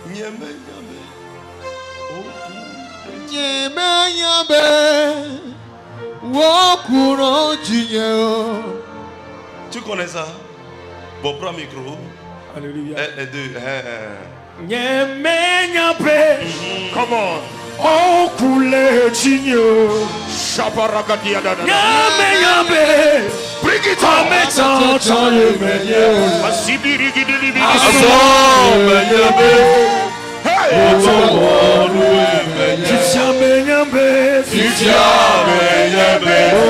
Nyeme nyame. Nyeme nyame. Wokuro jinyo. Tu connais ça? Bon, prends le micro. Alléluia. Un, deux, Nyeme nyame. Come on. Okule jinyo. Shabaragadia dada. Nyame nyame. Bring it on. Amecha nyeme. Asibiri gidili bigi. Asome nyame. Fitiame nyame. Fitiame nyame.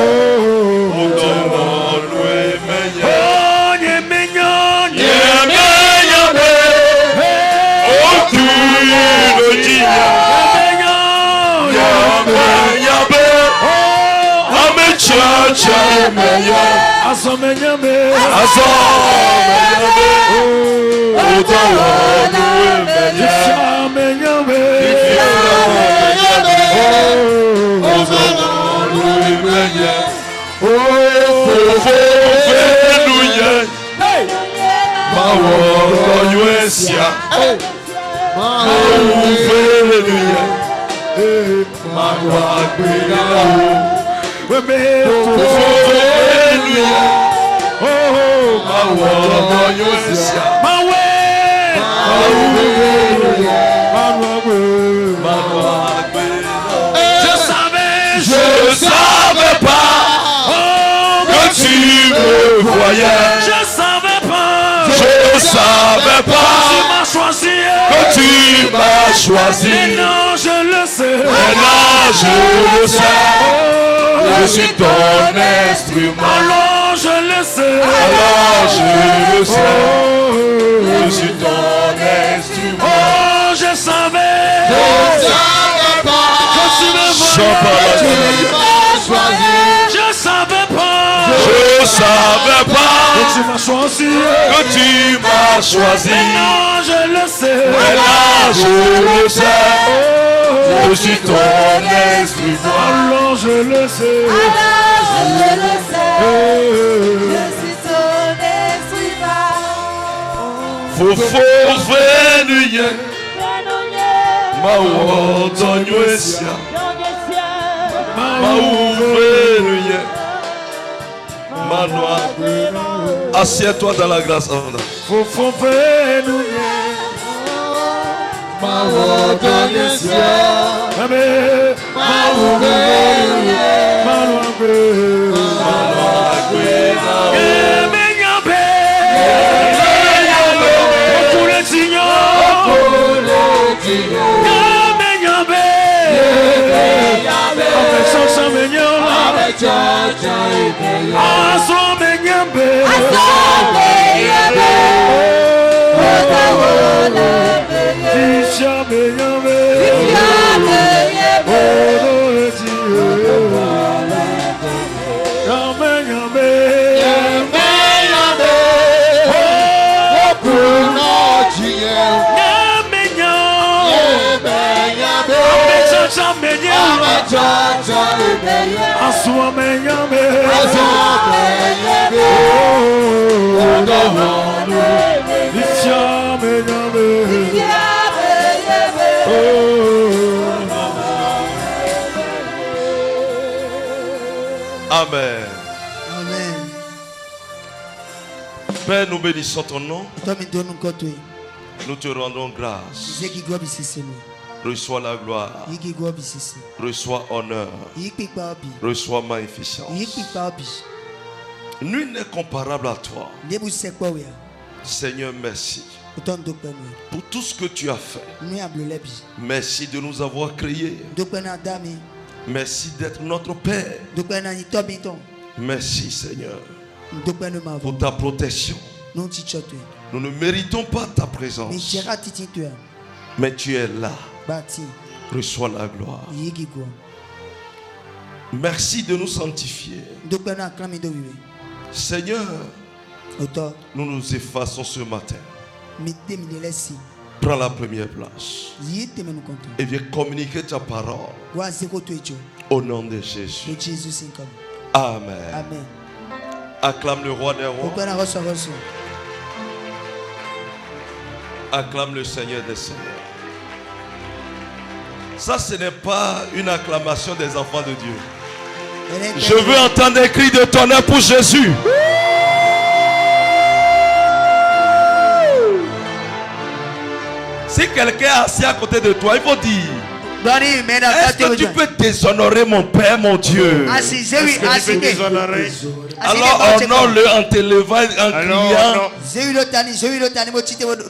Je savais pas que tu me voyais. Je savais pas. Je savais pas Tu m'as choisi. que tu m'as choisi. Maintenant je le sais. Maintenant je le sais. Je suis ton instrument. Alors je le sais. Alors je le sais. Je suis ton instrument. Oh, je savais. pas Que tu me voyais. Je savais pas. Je savais pas Que tu m'as choisi. que tu m'as choisi. Maintenant je le sais. Maintenant je le sais. Je suis ton instrument. Alors je le sais. Fofo venuye Mawo tonyesia Mawo venuye Manoa. Assieds-toi dans la grâce. Fofo venuye Mawo tonyesia Mawo venuye Amen. Amen. Père, nous bénissons ton nom. Nous te rendons grâce. Reçois la gloire. Reçois honneur. Reçois magnificence. Nul n'est comparable à toi. Seigneur, merci pour tout ce que tu as fait. Merci de nous avoir créés. Merci d'être notre Père. Merci Seigneur pour ta protection. Nous ne méritons pas ta présence, mais tu es là. Reçois la gloire. Merci de nous sanctifier. Seigneur, nous nous effaçons ce matin. Prends la première place et viens communiquer ta parole au nom de Jésus. Amen. Amen. Acclame le roi des rois. Acclame le Seigneur des Seigneurs. Ça, ce n'est pas une acclamation des enfants de Dieu. Je veux entendre un cri de tonnerre pour Jésus. Si quelqu'un est assis à côté de toi, il faut dire: est-ce que tu peux déshonorer mon Père, mon Dieu? Alors honore-le en te levant, en criant: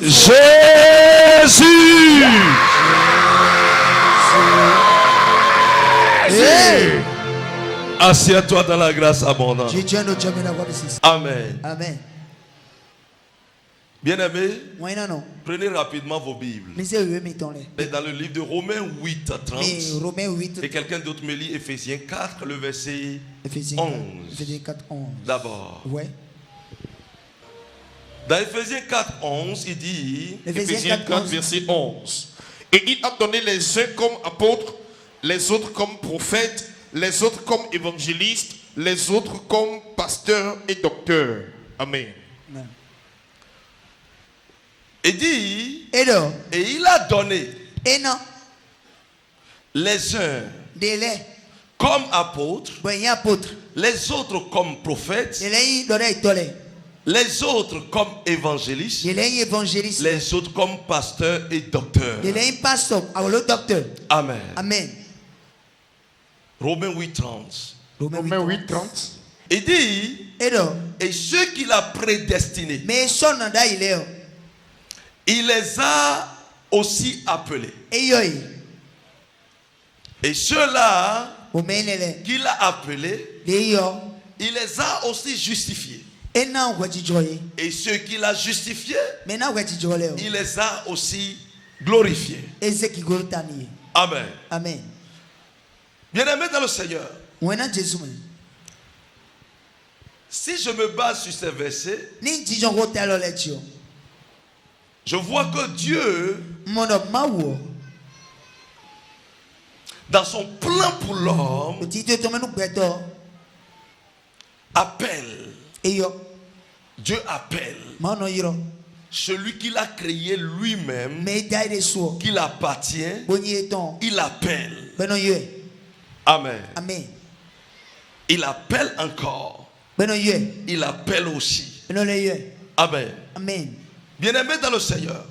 Jésus! Assieds-toi dans la grâce abondante. Amen. Amen. Bien-aimés, prenez rapidement vos Bibles. Et dans le livre de Romains 8 à 30, et quelqu'un d'autre me lit Éphésiens 4, le verset 11. D'abord. Ouais. Dans Éphésiens 4, 11, il dit, Éphésiens 4, verset 11. Et il a donné les uns comme apôtres, les autres comme prophètes, les autres comme évangélistes, les autres comme pasteurs et docteurs. Amen. Amen. Et dit, et il a donné les uns comme apôtres, les autres comme prophètes, les autres comme évangélistes, les autres comme pasteurs et docteurs. Amen. Amen. Romains 8, 30. Romains 8, 30. Il dit, et ceux qu'il a prédestinés, il les a aussi appelés. Et ceux-là qu'il a appelés, il les a aussi justifiés. Et ceux qu'il a justifiés, il les a aussi glorifiés. Amen. Amen. Bien-aimés dans le Seigneur, si je me base sur ces versets, je vois que Dieu, dans son plan pour l'homme, appelle. Dieu appelle celui qu'il a créé lui-même, qu'il appartient, il appelle. Amen. Amen. Il appelle encore. Il appelle aussi. Amen. Amen. Bien-aimé dans le Seigneur.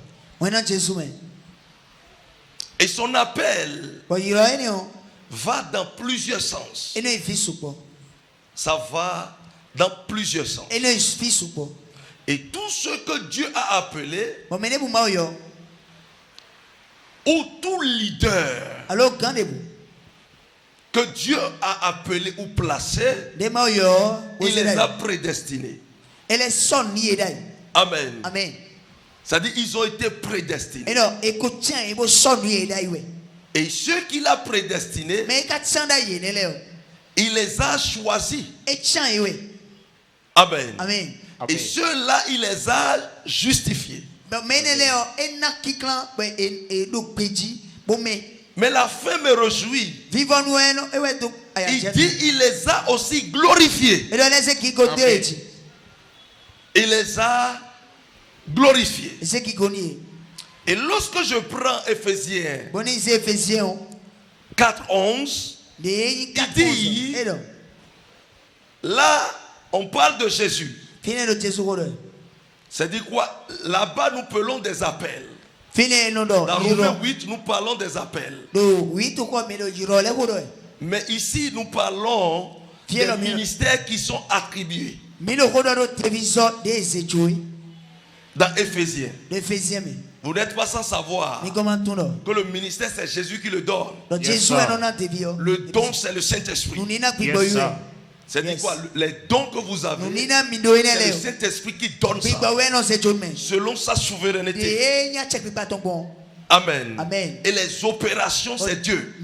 Et son appel va dans plusieurs sens. Ça va dans plusieurs sens. Et tout ce que Dieu a appelé, ou tout leader que Dieu a appelé ou placé, il les a prédestinés. Amen. Amen. C'est-à-dire ils ont été prédestinés. Et ceux qu'il a prédestinés, il les a choisis. Amen. Amen. Et ceux-là, il les a justifiés. Mais la fin me réjouit. Il dit, il les a aussi glorifiés. Amen. Il les a glorifiés. Et lorsque je prends Éphésiens 4, 11, il dit, là, on parle de Jésus. C'est-à-dire quoi? Là-bas, nous parlons des appels. Dans Romains 8, nous parlons des appels. Mais ici, nous parlons des ministères qui sont attribués. Dans Éphésiens. Vous n'êtes pas sans savoir que le ministère, c'est Jésus qui le donne. Le don, c'est le Saint-Esprit. C'est quoi? Les dons que vous avez, c'est le Saint-Esprit qui donne ça selon sa souveraineté. Amen. Amen. Et les opérations, c'est Dieu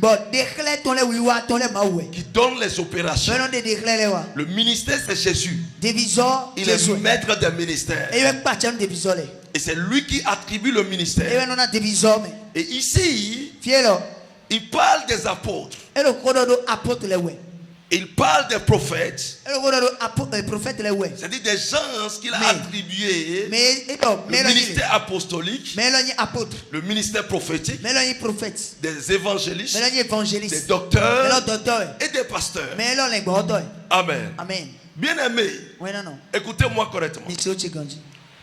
qui donne les opérations. Le ministère, c'est Jésus. Il est le maître des ministères. Et c'est lui qui attribue le ministère. Et ici, il parle des apôtres. Il parle des prophètes. C'est-à-dire des gens qu'il a attribués le ministère apostolique, le ministère prophétique, des évangélistes, des docteurs et des pasteurs. Amen. Bien-aimés, écoutez-moi correctement.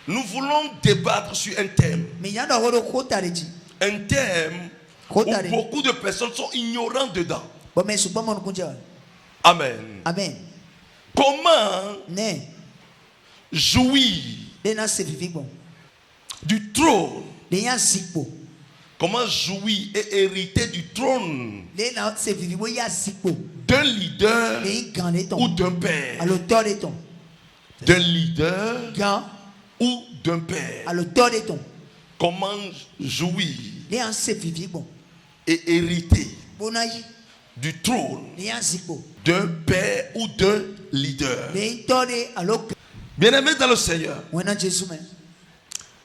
Nous voulons débattre sur un thème. Un thème où beaucoup de personnes sont ignorantes dedans. Amen. Amen. Comment jouir du trône? Comment jouir et hériter du trône d'un leader ou d'un père? D'un leader ou d'un père? Comment jouir et hériter du trône d'un père ou d'un leader? Bien-aimés dans le Seigneur,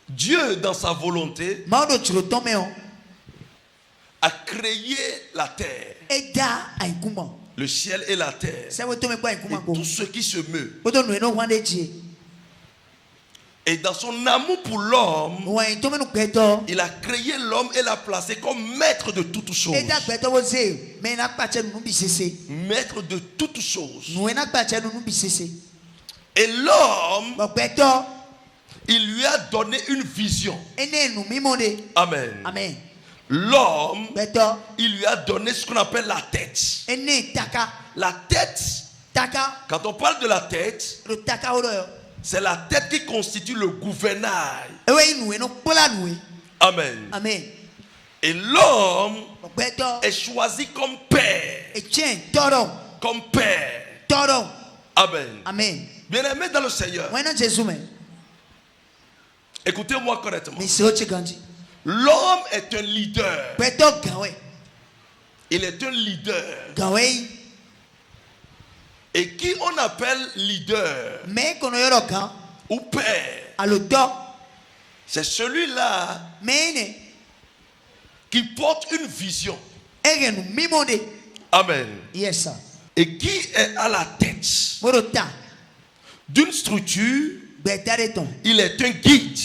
Dieu dans sa volonté a créé la terre, le ciel et la terre, et tout ce qui se meut. Et dans son amour pour l'homme, il a créé l'homme et l'a placé comme maître de toutes choses. Maître de toutes choses. Et l'homme, il lui a donné une vision. Amen. Amen. L'homme, il lui a donné ce qu'on appelle la tête. La tête, quand on parle de la tête, c'est la tête qui constitue le gouvernail. Amen. Amen. Et l'homme est choisi comme père. Comme père. Amen. Amen. Bien-aimé dans le Seigneur, écoutez-moi correctement. L'homme est un leader. Il est un leader. Et qui on appelle leader ou père, c'est celui-là qui porte une vision. Amen. Yes, sir. Et qui est à la tête d'une structure. Il est un guide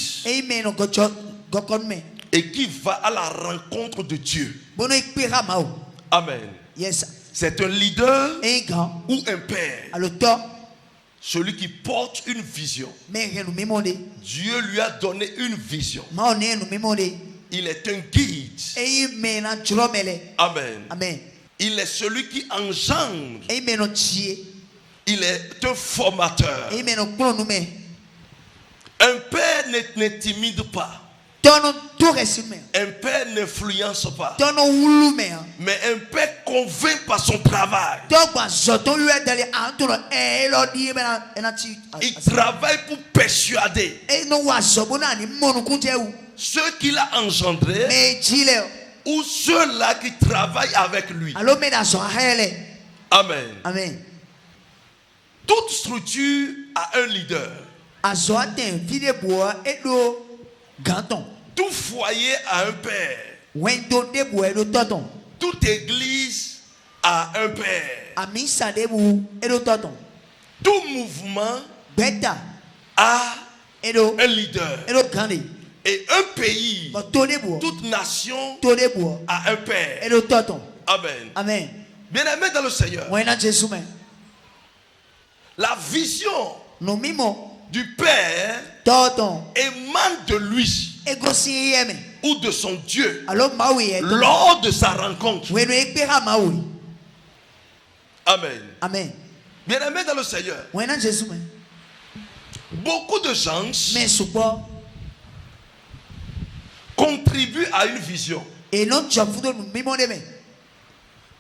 et qui va à la rencontre de Dieu. Amen. Yes, sir. C'est un leader ou un père. Celui qui porte une vision. Dieu lui a donné une vision. Il est un guide. Amen. Amen. Il est celui qui engendre. Il est un formateur. Un père n'intimide pas. Un père n'influence pas. Mais un père convainc par son travail. Il travaille pour persuader ceux qu'il a engendrés ou ceux-là qui travaillent avec lui. Amen. Amen. Toute structure a un leader. Tout foyer a un père. Toute église a un père. Tout mouvement a un leader. Et un pays, toute nation a un père. Amen. Amen. Bien-aimés dans le Seigneur, la vision du Père émane de lui ou de son Dieu lors de sa rencontre. Amen. Amen. Bien-aimés dans le Seigneur, beaucoup de gens contribuent à une vision.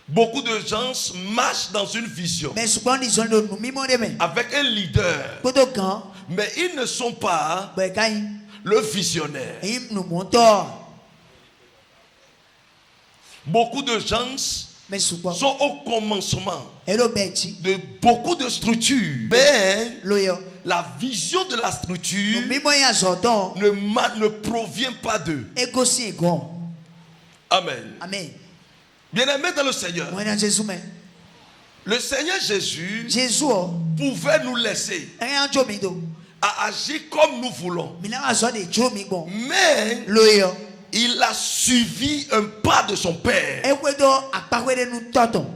Beaucoup de gens marchent dans une vision avec un leader, mais ils ne sont pas le visionnaire. Beaucoup de gens sont au commencement de beaucoup de structures, mais la vision de la structure ne provient pas d'eux. Amen. Amen. Bien-aimés dans le Seigneur, Le Seigneur Jésus pouvait nous laisser à agir comme nous voulons. Mais il a suivi un pas de son Père.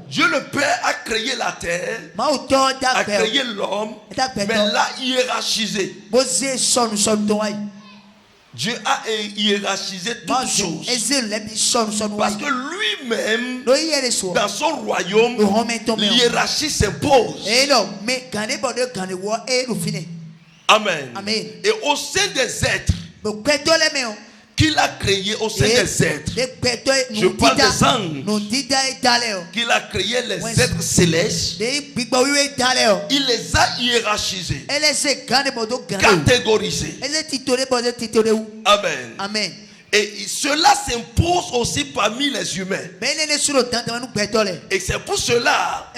Dieu le Père a créé la terre, a créé l'homme, mais l'a hiérarchisé. Dieu a hiérarchisé toutes choses. Parce que lui-même, dans son royaume, l'hiérarchie s'impose. Amen. Et au sein des êtres qu'il a créé, au sein des êtres, je parle des anges, qu'il a créé les êtres célestes, il les a hiérarchisés, catégorisés. Amen. Et cela s'impose aussi parmi les humains. Et c'est pour cela,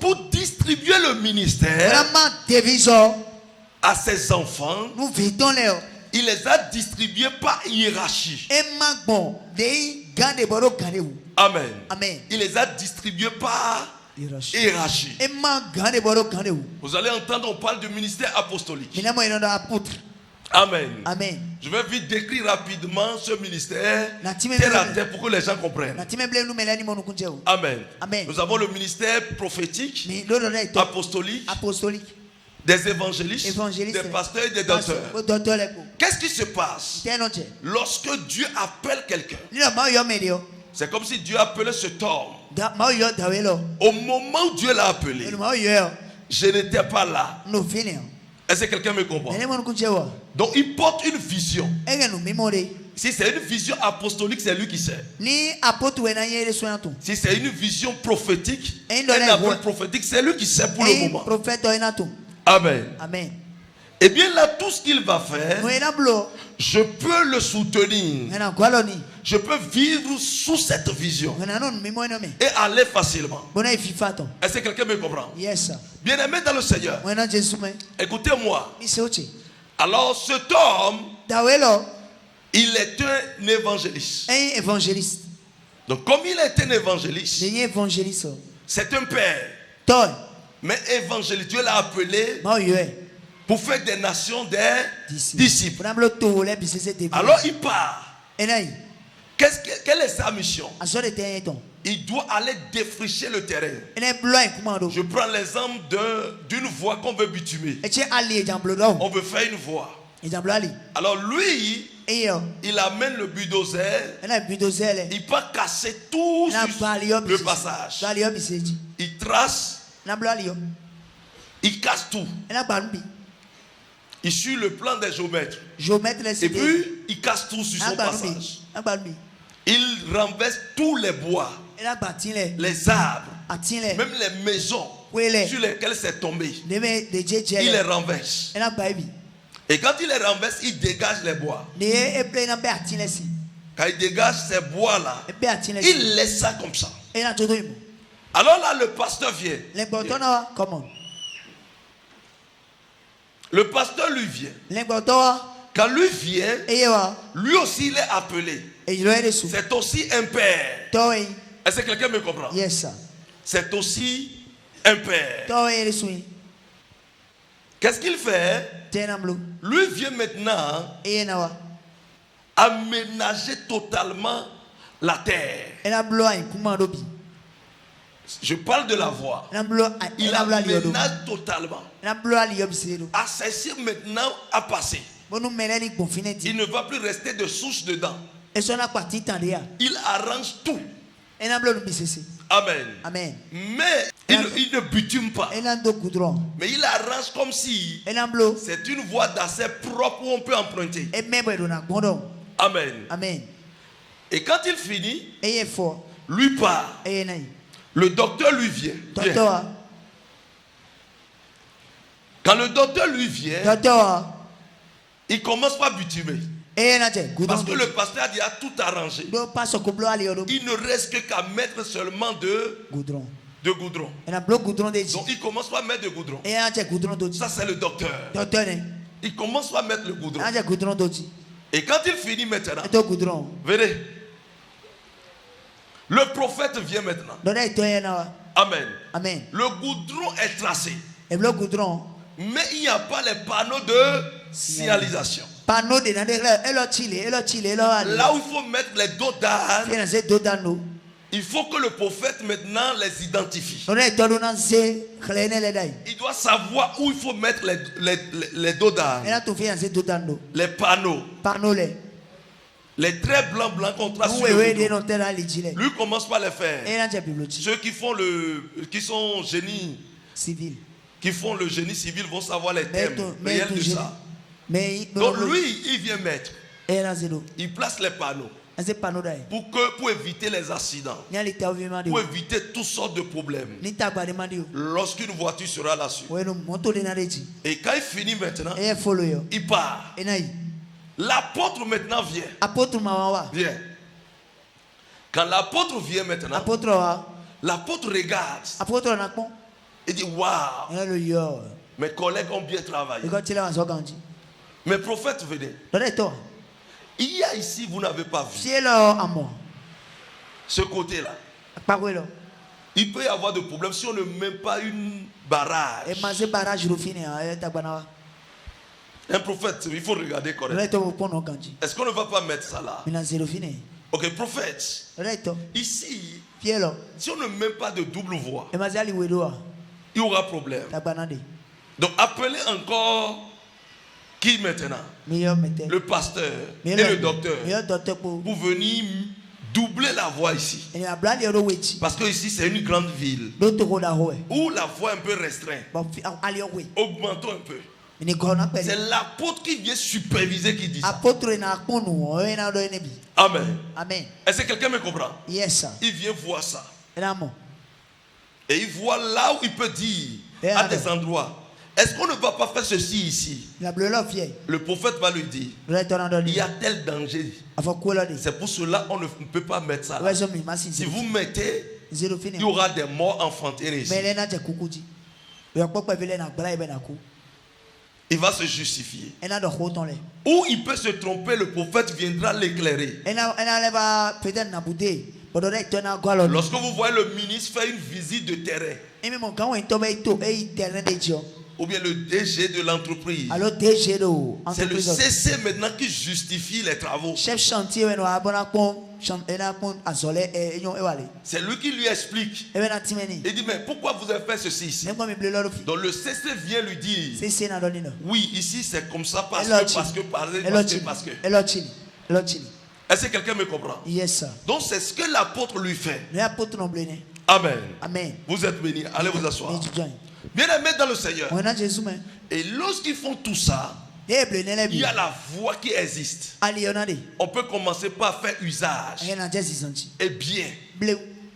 pour distribuer le ministère à ses enfants, il les a distribués par hiérarchie. Amen. Il les a distribués par hiérarchie. Vous allez entendre, on parle du ministère apostolique. Amen. Je vais vite décrire rapidement ce ministère terre à terre pour que les gens comprennent. Amen. Nous avons le ministère prophétique, apostolique, des évangélistes, des pasteurs et des docteurs. Qu'est-ce qui se passe lorsque Dieu appelle quelqu'un? C'est comme si Dieu appelait cet homme. Au moment où Dieu l'a appelé, je n'étais pas là. Est-ce que quelqu'un me comprend? Donc il porte une vision. Si c'est une vision apostolique, c'est lui qui sait. Si c'est une vision prophétique, un appel prophétique, c'est lui qui sait pour le moment. Amen. Et bien là, tout ce qu'il va faire, je peux le soutenir. Je peux vivre sous cette vision et aller facilement. Est-ce que quelqu'un me comprend? Bien aimé dans le Seigneur, écoutez-moi. Alors cet homme, il est un évangéliste. Donc comme il est un évangéliste, c'est un père. Mais évangéliste, Dieu l'a appelé pour faire des nations des disciples. Alors il part. Quelle est sa mission? Il doit aller défricher le terrain. Je prends l'exemple d'une voie qu'on veut bitumer. On veut faire une voie. Alors lui, il amène le bulldozer. Il peut casser tout le passage. Il trace. Il casse tout. Il suit le plan des géomètres. Et puis, il casse tout sur son passage. Il renverse tous les bois, les arbres, même les maisons sur lesquelles c'est tombé. Il les renverse. Et quand il les renverse, il dégage les bois. Quand il dégage ces bois-là, il laisse ça comme ça. Alors là, le pasteur vient. Le pasteur lui vient. Quand lui vient, lui aussi il est appelé. C'est aussi un père. Est-ce que quelqu'un me comprend? C'est aussi un père. Qu'est-ce qu'il fait? Lui vient maintenant aménager totalement la terre. Je parle de la voie. Il aménage totalement. À cessir maintenant à passer. Il ne va plus rester de souche dedans. Il arrange tout. Amen. Mais il ne bitume pas. Mais il arrange comme si c'est une voie d'assez propre où on peut emprunter. Amen. Et quand il finit, lui part. Le docteur lui vient. Quand le docteur lui vient, il commence par bitumer. Parce que le pasteur a déjà tout arrangé. Il ne reste qu'à mettre seulement de goudron. Donc il commence par mettre de goudron. Ça c'est le docteur. Il commence par mettre le goudron. Et quand il finit maintenant, venez. Le prophète vient maintenant. Amen. Amen. Le goudron est tracé. Et le goudron. Mais il n'y a pas les panneaux de signalisation. Panneau de là où il faut mettre les dos d'âne. Il faut que le prophète maintenant les identifie. Il doit savoir où il faut mettre les dos d'âne. Les panneaux. Les traits blancs qu'on trace sur le goudron. Lui commence par les faire. Ceux qui sont génie civil, qui font le génie civil vont savoir les thèmes réels de ça. Donc lui, il vient mettre. Il place les panneaux. Pour éviter les accidents, pour éviter toutes sortes de problèmes. Lorsqu'une voiture sera là-dessus, et quand il finit maintenant, il part. L'apôtre maintenant vient. Quand l'apôtre vient maintenant, l'apôtre regarde. Il dit waouh, mes collègues ont bien travaillé. Mes prophètes, venez. Il y a ici, vous n'avez pas vu ce côté-là. Il peut y avoir de problèmes si on ne met pas une barrage. Un prophète, il faut regarder correctement. Est-ce qu'on ne va pas mettre ça là? Ok, prophète. Ici, si on ne met pas de double voix, il y aura problème. Donc appelez encore qui maintenant? Le pasteur et le docteur pour venir doubler la voix ici. Parce que ici c'est une grande ville où la voix est un peu restreinte. Augmentons un peu. C'est l'apôtre qui vient superviser qui dit ça. Amen. Est-ce que quelqu'un me comprend? Yes. Il vient voir ça. Et il voit là où il peut dire à des endroits. Est-ce qu'on ne va pas faire ceci ici? Le prophète va lui dire, il y a tel danger. C'est pour cela qu'on ne peut pas mettre ça là. Si vous mettez, il y aura des morts enfantés ici. Il va se justifier. Ou il peut se tromper, le prophète viendra l'éclairer. Lorsque vous voyez le ministre faire une visite de terrain, ou bien le DG de l'entreprise, c'est le CC maintenant qui justifie les travaux. C'est lui qui lui explique. Il dit, mais pourquoi vous avez fait ceci ici? Donc le CC vient lui dire, oui, ici c'est comme ça parce que. Est-ce que quelqu'un me comprend? Yes. Donc c'est ce que l'apôtre lui fait. Amen. Vous êtes bénis. Allez vous asseoir. Bien-aimés dans le Seigneur. Et lorsqu'ils font tout ça, il y a la voix qui existe. On peut commencer par faire usage. Et bien.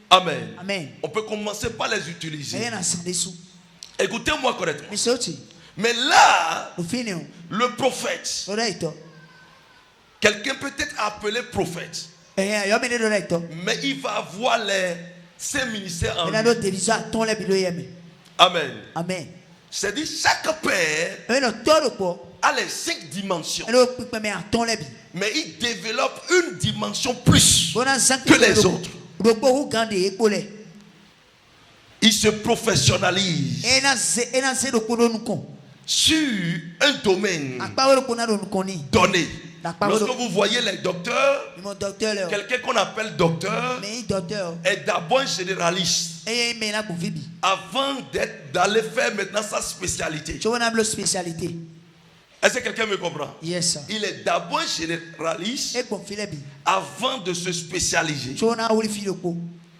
Amen. On peut commencer par les utiliser. Écoutez-moi correctement. Mais là, le prophète, quelqu'un peut être appelé prophète, mais il va avoir ses ministères en lui. Amen. C'est-à-dire chaque père a les 5 dimensions. Mais il développe une dimension plus que les autres. Il se professionnalise sur un domaine donné. Lorsque vous voyez les docteurs, quelqu'un qu'on appelle docteur est d'abord un généraliste avant d'aller faire maintenant sa spécialité. Est-ce que quelqu'un me comprend? Yes. Il est d'abord un généraliste avant de se spécialiser.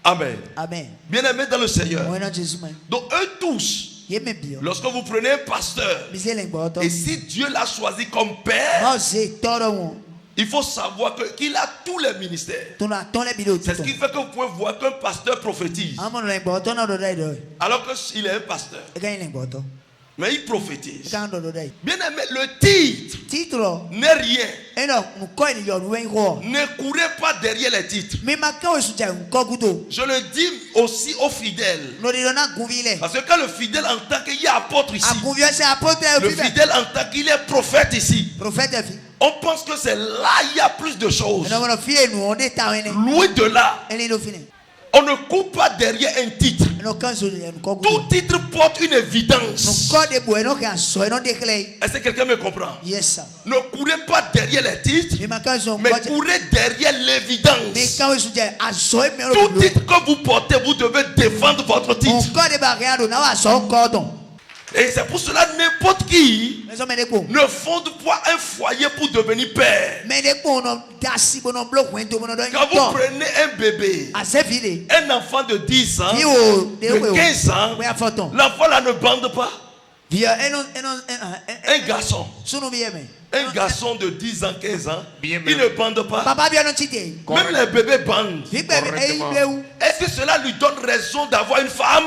Amen. Bien-aimés dans le Seigneur. Donc eux tous, lorsque vous prenez un pasteur, et si Dieu l'a choisi comme père, il faut savoir qu'il a tous les ministères. C'est ce qui fait que vous pouvez voir qu'un pasteur prophétise alors qu'il est un pasteur, mais il prophétise. Bien aimé, le titre n'est rien. Ne courez pas derrière les titres. Je le dis aussi aux fidèles, parce que quand le fidèle entend qu'il y a apôtre ici, le fidèle entend qu'il est prophète ici, on pense que c'est là il y a plus de choses. Loin de là. On ne court pas derrière un titre. Tout titre porte une évidence. Est-ce que quelqu'un me comprend? Yes. Ne courez pas derrière les titres, mais courez derrière l'évidence. Tout titre que vous portez, vous devez défendre votre titre. Et c'est pour cela n'importe qui ne fonde pas un foyer pour devenir père. Quand vous prenez un bébé, un enfant de 10 ans, de 15 ans, l'enfant là ne bande pas. Un garçon. Un garçon de 10 ans, 15 ans, il ne bande pas. Même les bébés bandent. Est-ce que cela lui donne raison d'avoir une femme?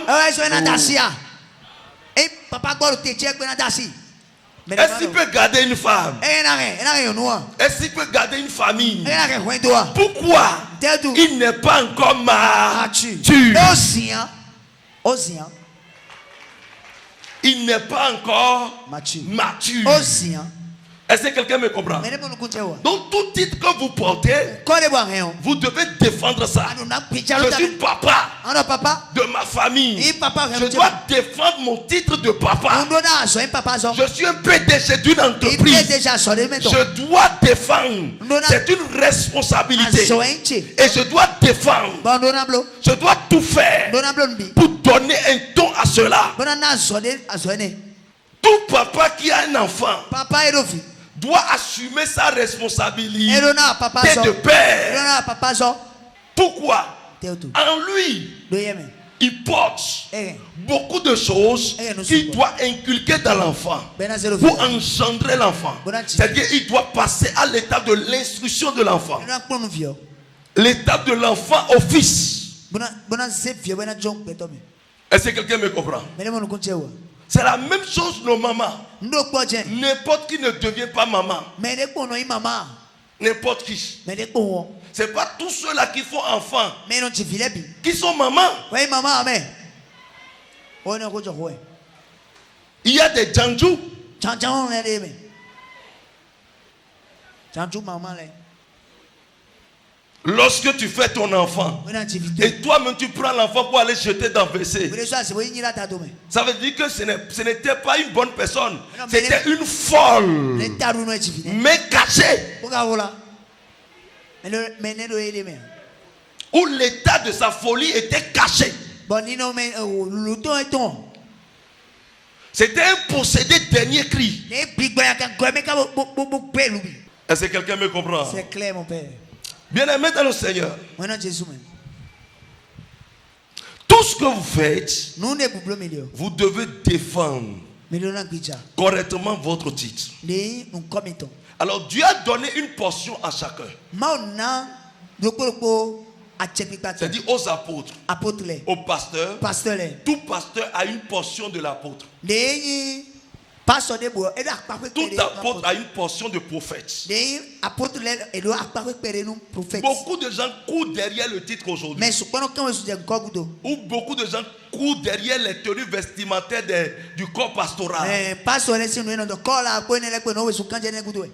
Est-ce qu'il peut garder une femme? Est-ce qu'il peut garder une famille? Pourquoi il n'est pas encore mature? Il n'est pas encore mature. Est-ce que quelqu'un me comprend? Donc tout titre que vous portez, vous devez défendre ça. Je suis papa de ma famille. Je dois défendre mon titre de papa. Je suis un PDG d'une entreprise. Je dois défendre. C'est une responsabilité. Et je dois défendre. Je dois tout faire pour donner un ton à cela. Tout papa qui a un enfant doit assumer sa responsabilité de père. Pourquoi? En lui, il porte beaucoup de choses qu'il doit inculquer dans l'enfant pour engendrer l'enfant. C'est-à-dire qu'il doit passer à l'étape de l'instruction de l'enfant. L'étape de l'enfant au fils. Est-ce que quelqu'un me comprend? C'est la même chose nos mamans. N'importe qui ne devient pas maman. N'importe qui. C'est pas tous ceux-là qui font enfant qui sont mamans. Il y a des Djanjou. Lorsque tu fais ton enfant et toi-même tu prends l'enfant pour aller jeter dans le WC, ça veut dire que ce n'était pas une bonne personne, c'était une folle, mais cachée, où l'état de sa folie était caché. C'était un possédé dernier cri. Est-ce que quelqu'un me comprend? C'est clair, mon père. Bien-aimé dans le Seigneur, tout ce que vous faites, vous devez défendre correctement votre titre. Alors Dieu a donné une portion à chacun. C'est-à-dire aux apôtres, aux pasteurs. Tout pasteur a une portion de l'apôtre. Tout apôtre a une portion de prophète. Beaucoup de gens courent derrière le titre aujourd'hui. Ou beaucoup de gens courent derrière les tenues vestimentaires du corps pastoral.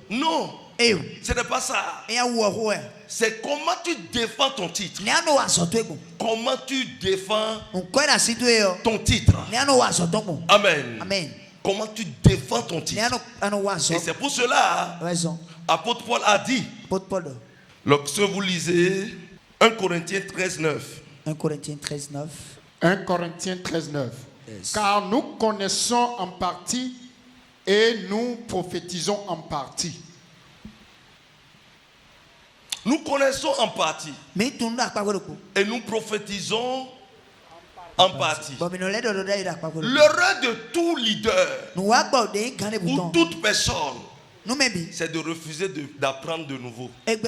Non, ce n'est pas ça. C'est comment tu défends ton titre. Comment tu défends ton titre. Amen. Amen. Comment tu défends ton titre. Et c'est pour cela, apôtre Paul a dit, lorsque vous lisez 1 Corinthiens 13, 9. 1 Corinthiens 13, 9. 1 Corinthiens 13, 9. Yes. Car nous connaissons en partie et nous prophétisons en partie. Nous connaissons en partie. Et nous prophétisons en partie. L'erreur de tout leader ou toute personne, c'est de refuser d'apprendre de nouveau. C'est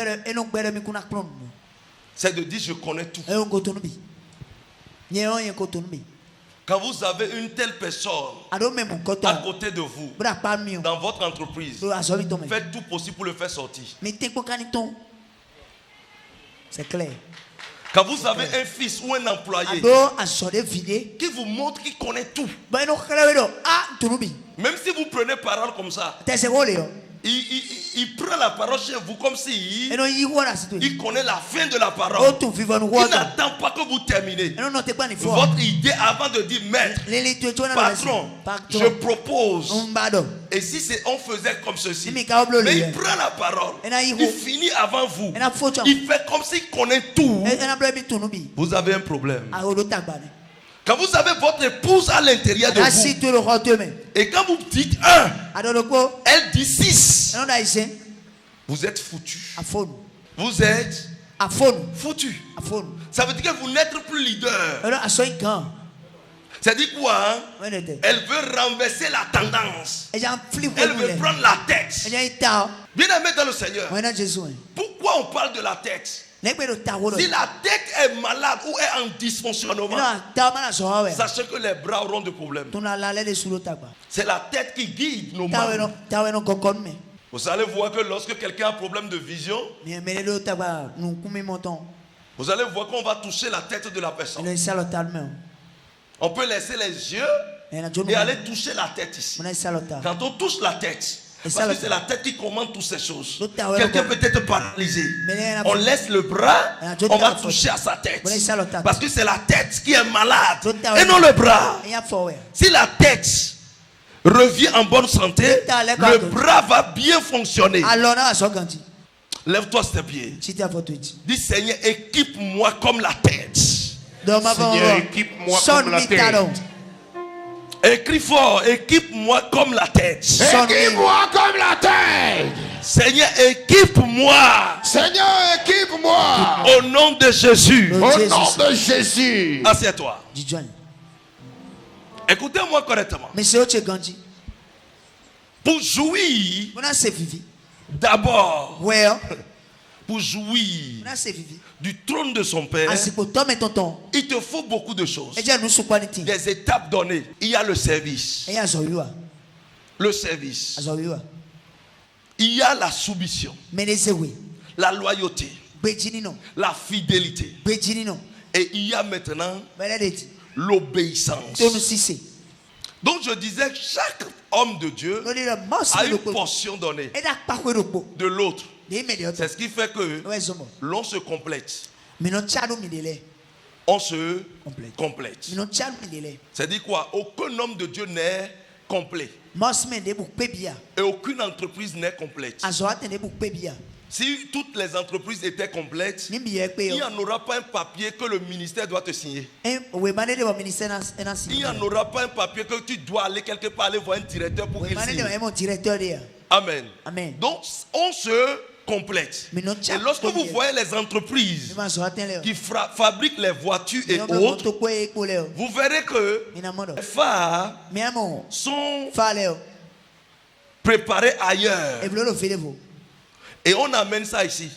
de dire je connais tout. Quand vous avez une telle personne à côté de vous, dans votre entreprise, faites tout possible pour le faire sortir. C'est clair. Quand vous avez un fils ou un employé qui vous montre qu'il connaît tout, même si vous prenez parole comme ça, il il prend la parole chez vous comme si il connaît la fin de la parole. Il n'attend pas que vous terminez votre idée avant de dire maître, patron, je propose. Et si on faisait comme ceci, mais il prend la parole, il finit avant vous, il fait comme s'il connaît tout. Vous avez un problème. Quand vous avez votre épouse à l'intérieur de vous, et quand vous dites 1, elle dit 6, vous êtes foutu. Vous êtes foutu. Ça veut dire que vous n'êtes plus leader. Ça dit quoi, hein? Elle veut renverser la tendance. Elle veut prendre la tête. Bien aimé dans le Seigneur, pourquoi on parle de la tête? Si la tête est malade ou est en dysfonctionnement, sachez que les bras auront des problèmes. C'est la tête qui guide nos membres. Vous allez voir que lorsque quelqu'un a un problème de vision, vous allez voir qu'on va toucher la tête de la personne. On peut laisser les yeux et aller toucher la tête ici. Quand on touche la tête, parce que c'est la tête qui commande toutes ces choses. Quelqu'un peut être paralysé. On laisse le bras, on va toucher à sa tête. Parce que c'est la tête qui est malade et non le bras. Si la tête revient en bonne santé, le bras va bien fonctionner. Lève-toi sur tes pieds. Dis Seigneur, équipe-moi comme la tête. Seigneur, équipe-moi comme la tête. Écris fort, équipe-moi comme la tête. Équipe-moi comme la tête. Seigneur, équipe-moi. Seigneur, équipe-moi. Au nom de Jésus. Au nom de Jésus. Assieds-toi. Écoutez-moi correctement. Pour jouir, d'abord, pour jouir du trône de son Père, il te faut beaucoup de choses. Des étapes données. Il y a le service. Le service. Il y a la soumission. La loyauté. La fidélité. Et il y a maintenant l'obéissance. Donc je disais, chaque homme de Dieu a une portion donnée de l'autre. C'est ce qui fait que l'on se complète. On se complète. C'est-à-dire quoi? Aucun homme de Dieu n'est complet. Et aucune entreprise n'est complète. Si toutes les entreprises étaient complètes, il n'y en aura pas un papier que le ministère doit te signer. Il n'y en aura pas un papier que tu dois aller quelque part, aller voir un directeur pour qu'il signe. Amen. Donc, on se complète. Et lorsque vous voyez les entreprises qui fabriquent les voitures et autres, vous verrez que les phares sont préparés ailleurs. Et on amène ça ici.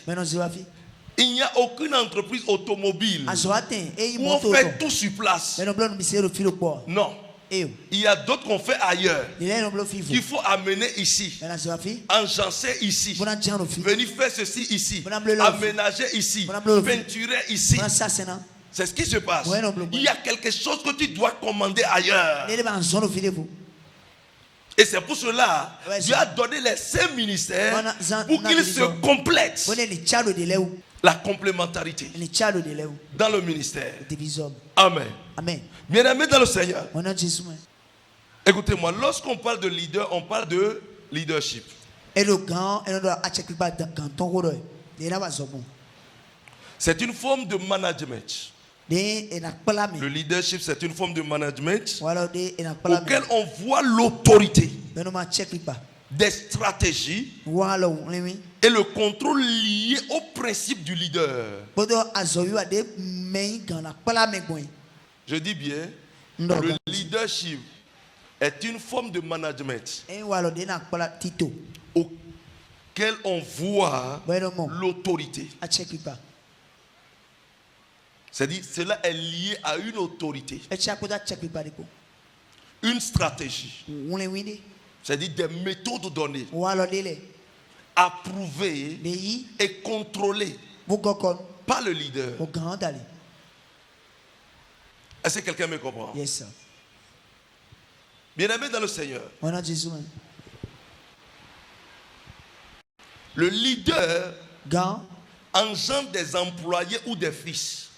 Il n'y a aucune entreprise automobile où on fait tout sur place. Non. Il y a d'autres qu'on fait ailleurs. Il faut amener ici. Enjancer ici. Venir faire ceci ici. Aménager ici. Peinturer ici. C'est ce qui se passe. Il y a quelque chose que tu dois commander ailleurs. Et c'est pour cela Dieu a donné les 5 ministères pour qu'ils se complètent. La complémentarité dans le ministère. Amen. Bien aimé dans le Seigneur. Écoutez-moi, lorsqu'on parle de leader, on parle de leadership. C'est une forme de management. Le leadership, c'est une forme de management auquel on voit l'autorité, des stratégies et le contrôle lié au principe du leader. Je dis bien, le leadership est une forme de management auquel on voit l'autorité. C'est-à-dire, cela est lié à une autorité, une stratégie, c'est-à-dire des méthodes données, approuvées et contrôlées par le leader. Est-ce que quelqu'un me comprend? Yes, sir. Bien-aimé dans le Seigneur, Le leader engendre des employés ou des fils.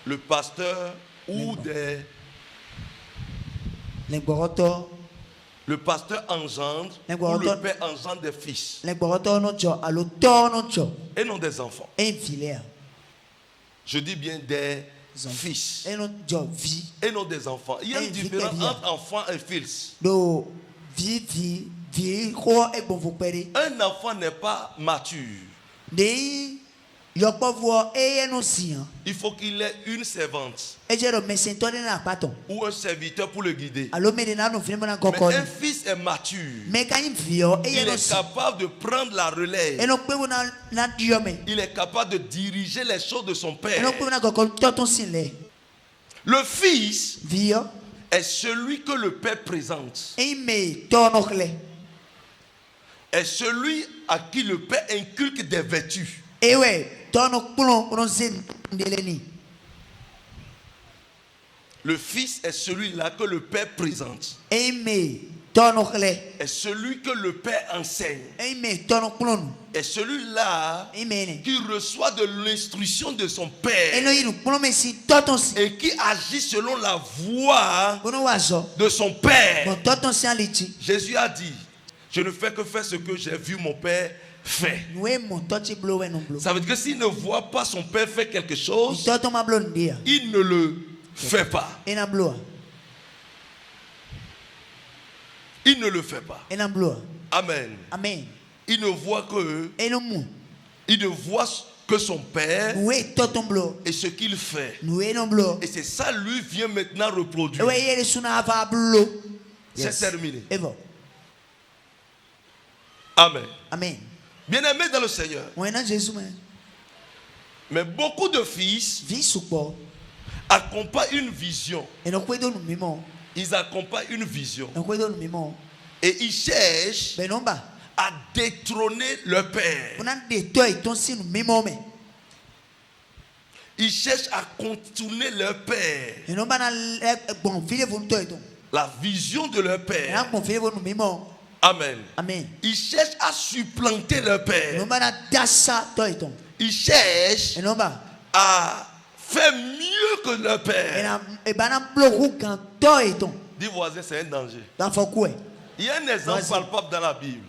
Le pasteur ou des... Le pasteur engendre ou le père engendre des fils. Et non des enfants. Je dis bien des fils. Et non des enfants. Il y a une différence entre enfant et fils. Un enfant n'est pas mature. Il faut qu'il ait une servante ou un serviteur pour le guider. Mais un fils est mature. Il est capable de prendre la relève. Il est capable de diriger les choses de son père. Le fils est celui que le père présente. Est celui à qui le père inculque des vertus. Le fils est celui-là que le père présente. Est celui que le père enseigne. Est celui-là qui reçoit de l'instruction de son père et qui agit selon la voie de son père. Jésus a dit: je ne fais que faire ce que j'ai vu mon père faire. Ça veut dire que s'il ne voit pas son père faire quelque chose, il ne le fait pas. Il ne le fait pas. Amen. Il ne voit que son père et ce qu'il fait. Et c'est ça lui vient maintenant reproduire. C'est terminé. Amen. Bien-aimé dans le Seigneur. Mais beaucoup de fils accompagnent une vision. Ils accompagnent une vision. Et ils cherchent à détrôner leur père. Ils cherchent à contourner leur père. La vision de leur père. Amen. Ils cherchent à supplanter leur père. Ils cherchent à faire mieux que leur père. Dis voisin, c'est un danger. Il y a un exemple palpable dans la Bible.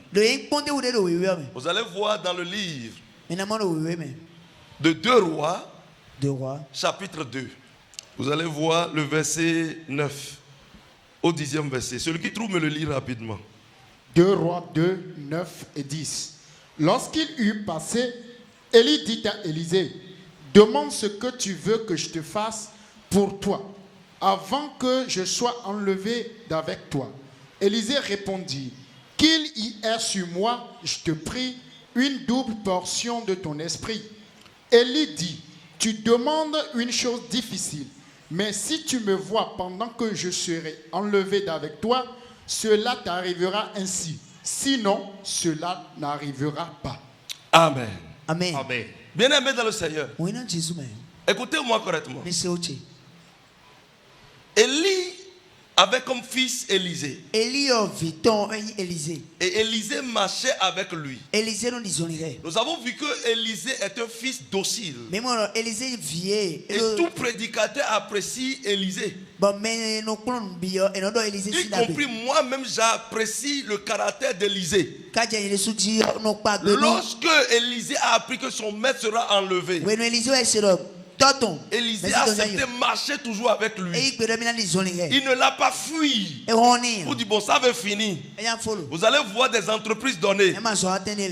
Vous allez voir dans le livre de 2 Rois, chapitre 2. Vous allez voir le verset 9 au 10e verset. Celui qui trouve me le lit rapidement. 2 Rois 2, 9 et 10. Lorsqu'il eut passé, Élie dit à Élisée: demande ce que tu veux que je te fasse pour toi, avant que je sois enlevé d'avec toi. Élisée répondit: qu'il y ait sur moi, je te prie, une double portion de ton esprit. Élie dit: tu demandes une chose difficile, mais si tu me vois pendant que je serai enlevé d'avec toi, cela t'arrivera ainsi. Sinon, cela n'arrivera pas. Amen. Amen. Bien-aimé dans le Seigneur. Écoutez-moi correctement. Élie avait comme fils Élisée. Et Élisée marchait avec lui. Nous avons vu que Élisée est un fils docile. Et tout prédicateur apprécie Élisée. Y compris moi-même, j'apprécie le caractère d'Élisée. Lorsque Élisée a appris que son maître sera enlevé, Élisée a accepté marcher toujours avec lui. Il ne l'a pas fui. Vous dites, bon, ça va finir. Vous allez voir des entreprises données.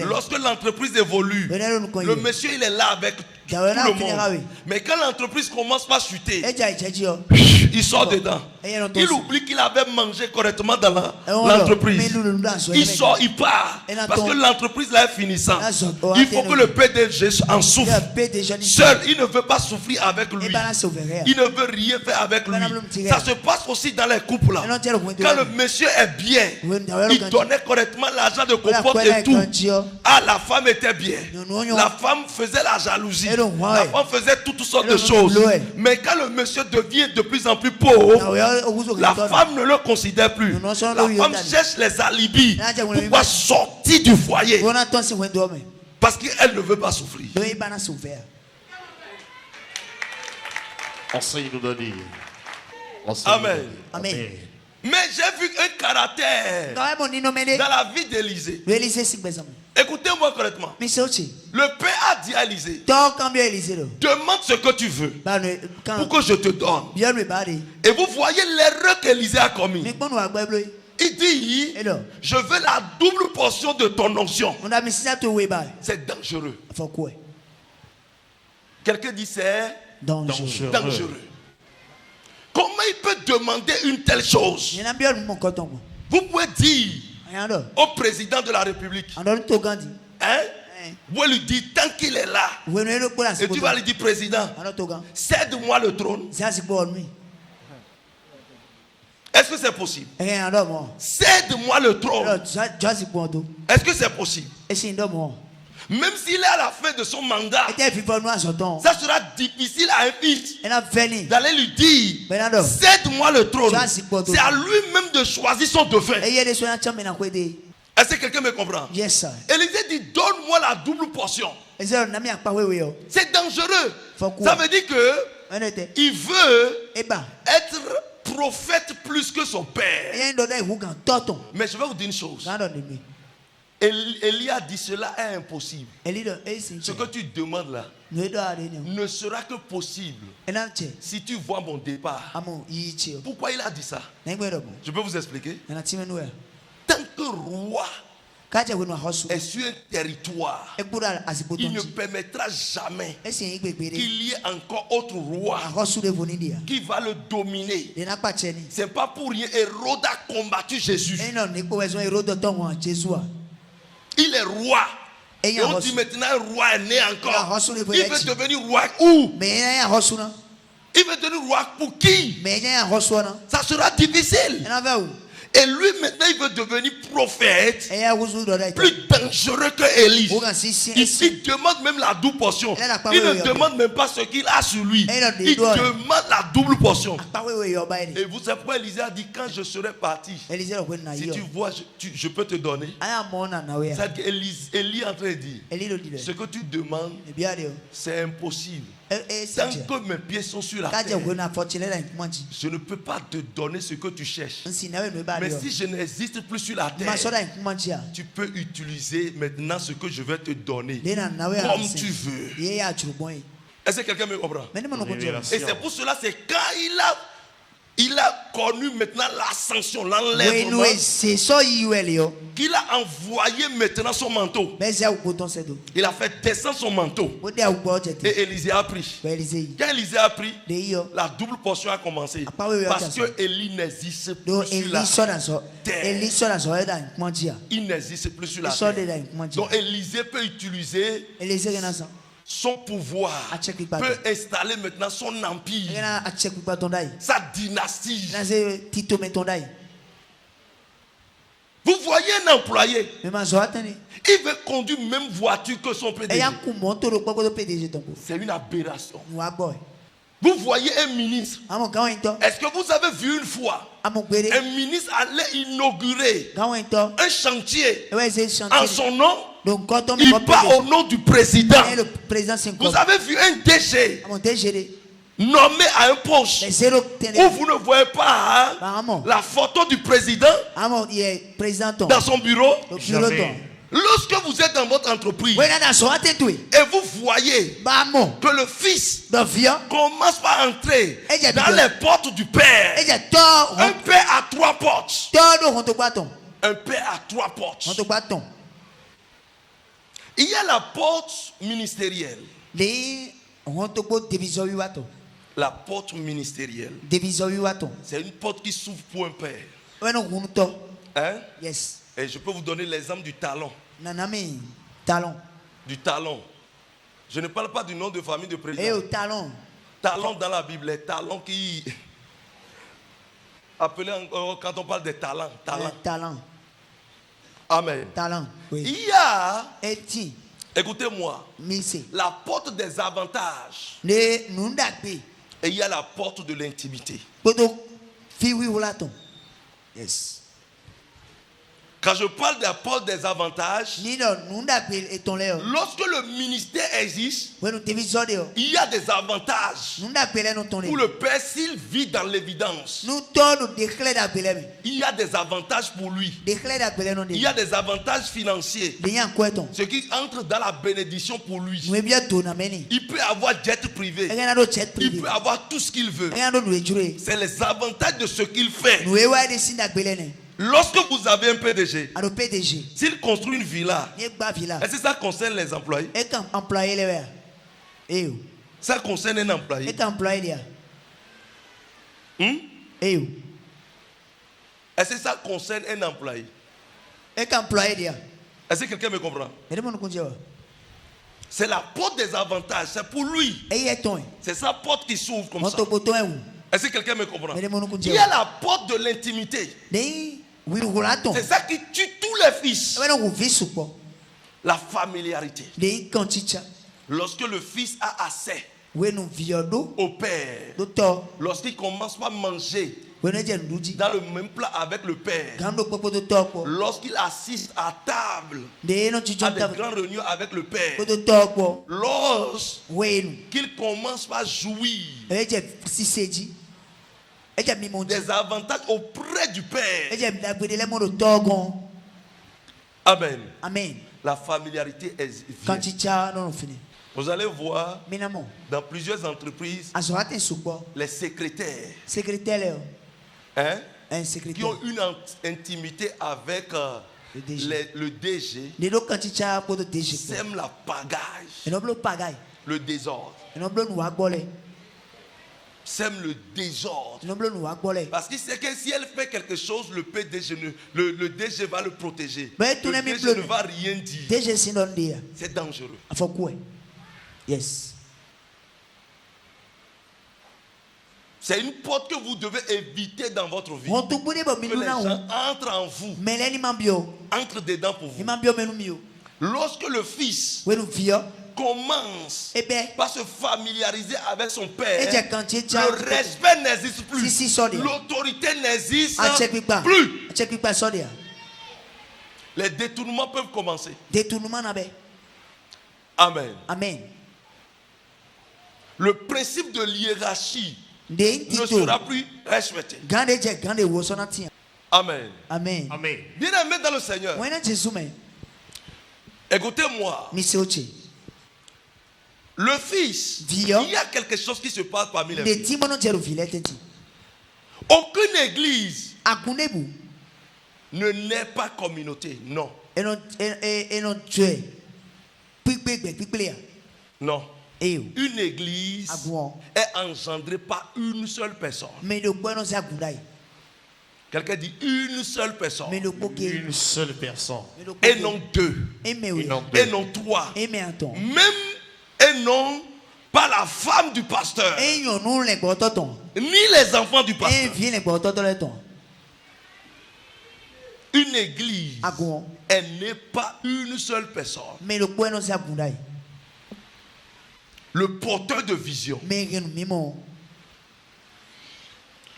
Lorsque l'entreprise évolue, le monsieur, il est là avec tout le monde. Mais quand l'entreprise commence à chuter, il sort dedans. Il oublie qu'il avait mangé correctement dans l'entreprise. Il sort, il part. Parce que l'entreprise là est finissante. Il faut que le PDG en souffre. Seul, il ne veut pas souffrir avec lui. Il ne veut rien faire avec lui. Ça se passe aussi dans les couples là. Quand le monsieur est bien, il donnait correctement l'argent de compote et tout. Ah, la femme était bien. La femme faisait la jalousie. La femme faisait toutes sortes de choses. Mais quand le monsieur devient de plus en plus plus pauvre, la femme ne le considère plus. La femme cherche les alibis pour pouvoir sortir du foyer. Parce qu'elle ne veut pas souffrir. Enseigne-nous de dire. Amen. Amen. Mais j'ai vu un caractère dans la vie d'Élisée. Écoutez-moi correctement. Le père a dit à Élisée, demande ce que tu veux pour que je te donne. Et vous voyez l'erreur qu'Élisée a commise. Il dit, je veux la double portion de ton onction. C'est dangereux. Quelqu'un dit c'est dangereux. Comment il peut demander une telle chose? Vous pouvez dire au président de la République, hein? Vous lui dire tant qu'il est là, et tu vas lui dire, président, cède-moi le trône. Est-ce que c'est possible? Cède-moi le trône. Est-ce que c'est possible? Même s'il est à la fin de son mandat, ça sera difficile à un fils d'aller lui dire, cède-moi le trône. C'est à lui-même de choisir son dauphin. Est-ce que quelqu'un me comprend? Yes, sir. Élisée dit, donne-moi la double portion. C'est dangereux. Ça veut dire que il veut être prophète plus que son père. Mais je vais vous dire une chose. Élie a dit, cela est impossible. Ce que tu demandes là ne sera que possible si tu vois mon départ. Pourquoi il a dit ça? Je peux vous expliquer. Tant que roi est sur un territoire, il ne permettra jamais qu'il y ait encore autre roi qui va le dominer. C'est pas pour rien Hérode a combattu Jésus. Il est roi. Et on dit maintenant un roi est né encore. Il veut devenir roi où? Il veut devenir roi pour qui? Ça sera difficile. Et lui maintenant il veut devenir prophète plus dangereux que Élie. Il demande même la double portion. Il ne demande même pas ce qu'il a sur lui. Il demande la double portion. Et vous savez pourquoi Élisée a dit, quand je serai parti, si tu vois, je peux te donner. C'est Élie est en train de dire, ce que tu demandes, c'est impossible. Tant que mes pieds sont sur la terre, je ne peux pas te donner ce que tu cherches. Mais si je n'existe plus sur la terre, tu peux utiliser maintenant ce que je vais te donner comme tu veux. Est-ce que quelqu'un me comprend? Et c'est pour cela, c'est quand il a connu maintenant l'ascension, l'enlèvement, qu'il a envoyé maintenant son manteau. Il a fait descendre son manteau. Et Élisée a pris. Quand Élisée a pris, la double portion a commencé. Parce que Élie n'existe plus sur la terre. Il n'existe plus sur la terre. Donc Élisée peut utiliser son pouvoir, peut installer maintenant son empire, sa dynastie. Vous voyez un employé, il veut conduire même voiture que son PDG. C'est une aberration. Vous voyez un ministre. Est-ce que vous avez vu une fois un ministre allait inaugurer un chantier en son nom? Il part au nom du président. Vous avez vu un DG nommé à un poste où vous ne voyez pas la photo du président dans son bureau? Lorsque vous êtes dans votre entreprise et vous voyez que le fils commence par entrer dans les portes du père, un père à 3 portes. Un père à 3 portes. Il y a la porte ministérielle. La porte ministérielle. C'est une porte qui s'ouvre pour un père. Hein? Yes. Et je peux vous donner l'exemple du talon. Du talon. Je ne parle pas du nom de famille de président. Talon dans la Bible, les talons qui... Appelé quand on parle des talents. Talent. Amen. Oui. Il y a... Écoutez-moi. La porte des avantages. Et Et il y a la porte de l'intimité. Yes. Quand je parle de la porte des avantages, lorsque le ministère existe, il y a des avantages pour le Père s'il vit dans l'évidence. Il y a des avantages pour lui. Il y a des avantages financiers. Ce qui entre dans la bénédiction pour lui. Il peut avoir jet privé. Il peut avoir tout ce qu'il veut. C'est les avantages de ce qu'il fait. Lorsque vous avez un PDG, s'il construit une villa, est-ce que ça concerne les employés? Ça concerne un employé. Est-ce que ça concerne un employé? Est-ce que quelqu'un me comprend? C'est la porte des avantages, c'est pour lui. C'est sa porte qui s'ouvre comme ça. Est-ce que quelqu'un me comprend? Il y a la porte de l'intimité. C'est ça qui tue tous les fils. La familiarité. Lorsque le fils a accès au père, lorsqu'il commence à manger dans le même plat avec le père, lorsqu'il assiste à table à des grandes réunions avec le père, lorsqu'il commence à jouir des avantages auprès du Père. Amen. Amen. La familiarité vient. Vous allez voir dans plusieurs entreprises les secrétaires qui ont une intimité avec le DG sème la pagaille, le désordre. Sème le désordre. Parce qu'il sait que si elle fait quelque chose, le DG va le protéger. Le DG ne va rien dire. C'est dangereux. Yes. C'est une porte que vous devez éviter dans votre vie. Que les gens entrent en vous. Entrent dedans pour vous. Lorsque le fils commence par se familiariser avec son père, le respect n'existe plus. L'autorité n'existe plus. Les détournements peuvent commencer. Amen. Amen. Le principe de hiérarchie ne sera plus respecté. Amen. Amen. Amen. Bien-aimés dans le Seigneur, écoutez-moi. Le fils, il y a quelque chose qui se passe parmi les fils. Aucune église ne naît pas communauté. Non. Non. Une église est engendrée par une seule personne. Quelqu'un dit une seule personne. Une seule personne. Et non deux. Et non trois. Même et non pas la femme du pasteur. Ni les enfants du pasteur. Une église, elle n'est pas une seule personne. Le porteur de vision.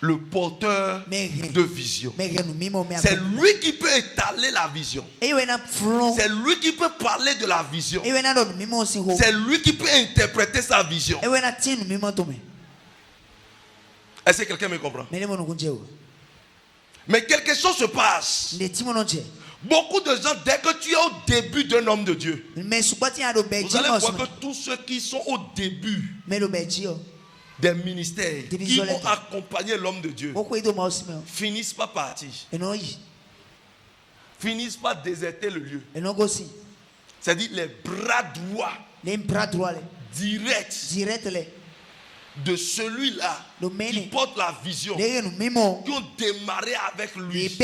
Le porteur de vision. C'est lui qui peut étaler la vision. C'est lui qui peut parler de la vision. C'est lui qui peut interpréter sa vision. Est-ce que quelqu'un me comprend? Mais quelque chose se passe. Beaucoup de gens, dès que tu es au début d'un homme de Dieu, vous allez voir que tous ceux qui sont au début des ministères qui ont accompagné l'homme de Dieu finissent par partir. Finissent par déserter le lieu. C'est-à-dire les bras droits directs de celui-là qui porte la vision, qui ont démarré avec lui.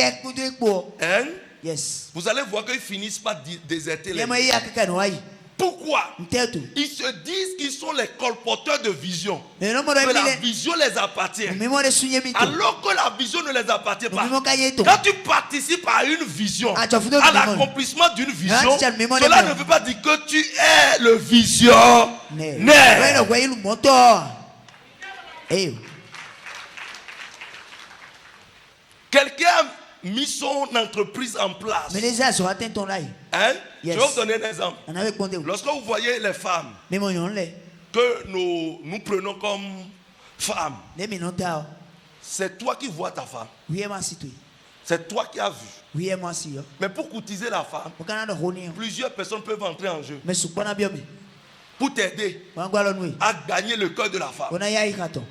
Hein? Yes. Vous allez voir qu'ils finissent par déserter les lieux. Pourquoi? Ils se disent qu'ils sont les colporteurs de vision. Que la vision les appartient. Alors que la vision ne les appartient pas. Quand tu participes à une vision, à l'accomplissement d'une vision, cela ne veut pas dire que tu es le visionnaire. Quelqu'un a mis son entreprise en place. Mais les âges ont atteint ton âge. Hein? Yes. Je vais vous donner un exemple. On avait compté. Lorsque vous voyez les femmes Mais mon yon l'est. que nous prenons comme femmes, Les minotars. c'est toi qui vois ta femme. Oui, moi si tu. C'est toi qui as vu. Oui, moi si. Mais pour courtiser la femme, Au Canada, on est. plusieurs personnes peuvent entrer en jeu Mais sous quoi n'a bien mis. pour t'aider On va nous. à gagner le cœur de la femme. On a y'a ikaton.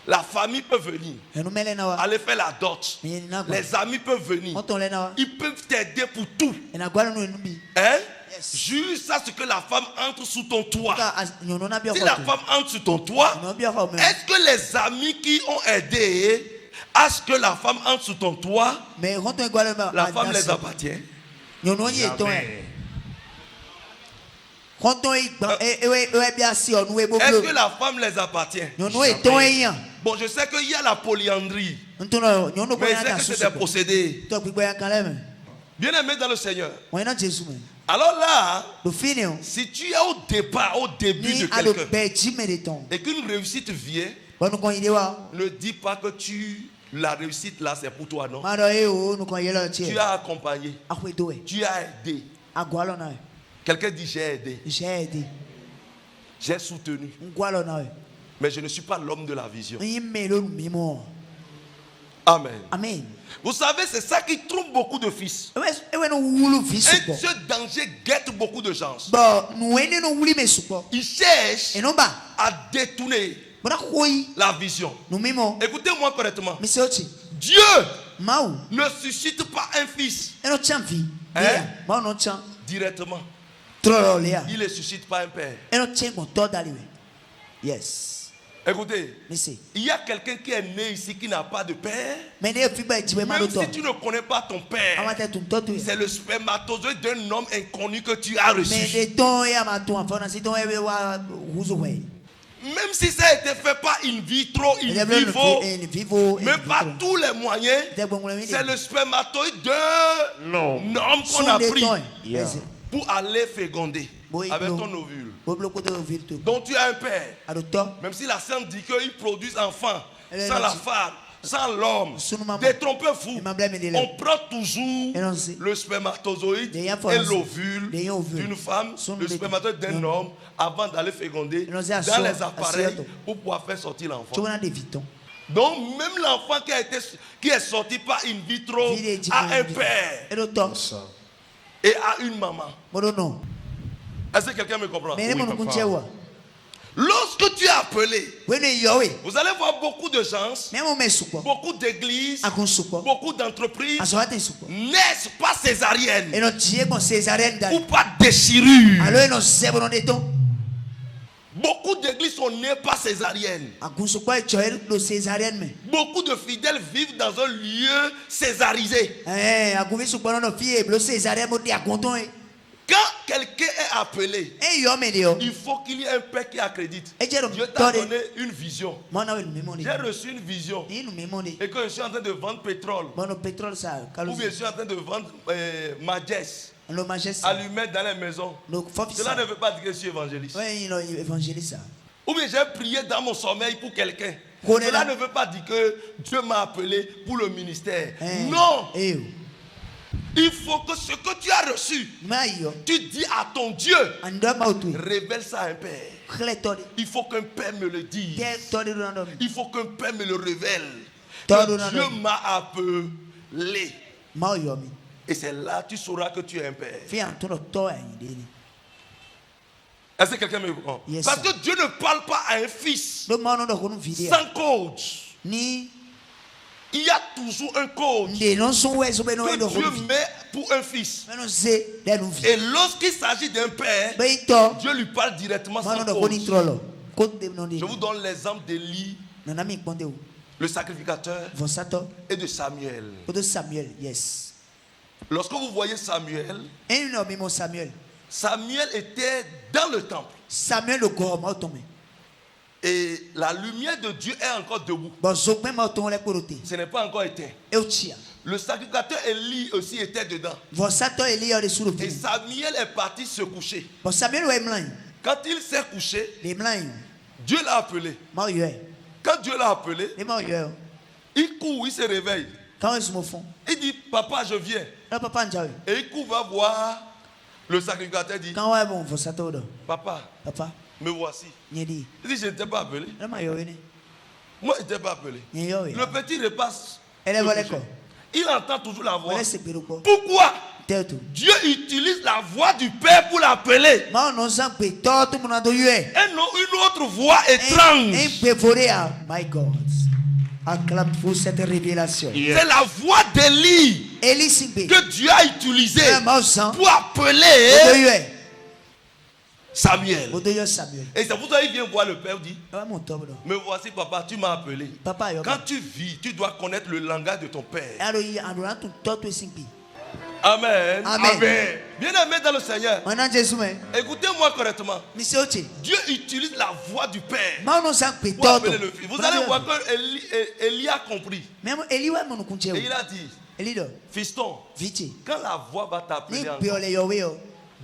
La famille peut venir, Et nous mettons là. aller faire la dot. Les amis peuvent venir. Quand on l'est là. Ils peuvent t'aider pour tout. Et n'a quoi nous nous. Hein? Yes. Juste à ce que la femme entre sous ton toit. Nous on a bien. Si la femme entre sur ton toit, est-ce que les amis qui ont aidé à ce que la femme entre sous ton toit, mais quand on la femme les appartient? Nous on y est. Quand on est bien si on nous est beaucoup. Est-ce que la femme les appartient? Nous est ton ayant. Bon, je sais qu'il y a la polyandrie. Mais je sais que c'est des procédés. Bien aimé dans le Seigneur. Alors là, si tu es au départ, au début de quelqu'un, et qu'une réussite vient, ne dis pas que la réussite là c'est pour toi, non. Tu as accompagné, tu as aidé. Quelqu'un dit j'ai aidé, j'ai soutenu, mais je ne suis pas l'homme de la vision. Amen. Amen. Vous savez, c'est ça qui trompe beaucoup de fils. Et ce danger guette beaucoup de gens. Ils cherchent à détourner la vision. Écoutez-moi correctement. Dieu ne suscite pas un fils directement. Il ne suscite pas un père. Yes. Écoutez, il y a quelqu'un qui est né ici qui n'a pas de père. Même si tu ne connais pas ton père, c'est le spermatozoïde d'un homme inconnu que tu as reçu. Même si ça a été fait par in vitro, in vivo, mais par tous les moyens, c'est le spermatozoïde d'un homme qu'on a pris pour aller féconder avec ton ovule. Donc tu as un père. Même si la science dit qu'ils produisent enfants sans la femme, sans l'homme, des trompeurs fous, on prend toujours le spermatozoïde et l'ovule d'une femme, le spermatozoïde d'un homme avant d'aller féconder dans les appareils pour pouvoir faire sortir l'enfant. Donc même l'enfant qui est sorti par in vitro a un père et a une maman. Est-ce que quelqu'un me comprend? Oui, lorsque tu es appelé, vous allez voir beaucoup de gens, beaucoup d'églises, beaucoup d'entreprises naissent pas césariennes ou pas déchirures. Beaucoup d'églises sont nées pas césariennes. Beaucoup de fidèles vivent dans un lieu césarisé. Quand quelqu'un est appelé, il faut qu'il y ait un père qui accrédite. Dieu t'a donné une vision. J'ai reçu une vision et que je suis en train de vendre pétrole, ou bien je suis en train de vendre Magès, allumettes dans les maisons. Cela ne veut pas dire que je suis évangéliste. Ou bien j'ai prié dans mon sommeil pour quelqu'un. Cela ne veut pas dire que Dieu m'a appelé pour le ministère. Non. Il faut que ce que tu as reçu, tu dis à ton Dieu, révèle ça à un père. Il faut qu'un père me le dise. Il faut qu'un père me le révèle. Que Dieu m'a appelé. Et c'est là que tu sauras que tu es un père. Est-ce que quelqu'un me comprend? Parce que Dieu ne parle pas à un fils sans coach. Il y a toujours un code que Dieu met pour un fils. Et lorsqu'il s'agit d'un père, Dieu lui parle directement sans code. Je vous donne l'exemple d'Élie, le sacrificateur, et de Samuel. Lorsque vous voyez Samuel, Samuel était dans le temple. Et la lumière de Dieu est encore debout. Ce n'est pas encore éteint. Le sacrificateur Élie aussi était dedans. Et Samuel est parti se coucher. Quand il s'est couché, Dieu l'a appelé. Quand Dieu l'a appelé, il court, il se réveille. Il dit, papa, je viens. Et il court, va voir le sacrificateur, dit, papa, me voici. Il dit, je ne t'ai pas appelé. Moi, je ne t'ai pas appelé. Le petit repasse. Il entend toujours la voix. Pourquoi Dieu utilise la voix du Père pour l'appeler. Et non une autre voix étrange. My God. Acclame pour cette révélation. C'est la voix d'Élie que Dieu a utilisée pour appeler Samuel. Et c'est pour ça qu'il vient voir le Père, dit, me voici papa, tu m'as appelé. Quand tu vis, tu dois connaître le langage de ton Père. Amen. Amen. Bien-aimé dans le Seigneur, écoutez-moi correctement. Dieu utilise la voix du Père pour appeler le Fils. Vous allez voir que Élie a compris. Et il a dit, fiston, quand la voix va t'appeler encore,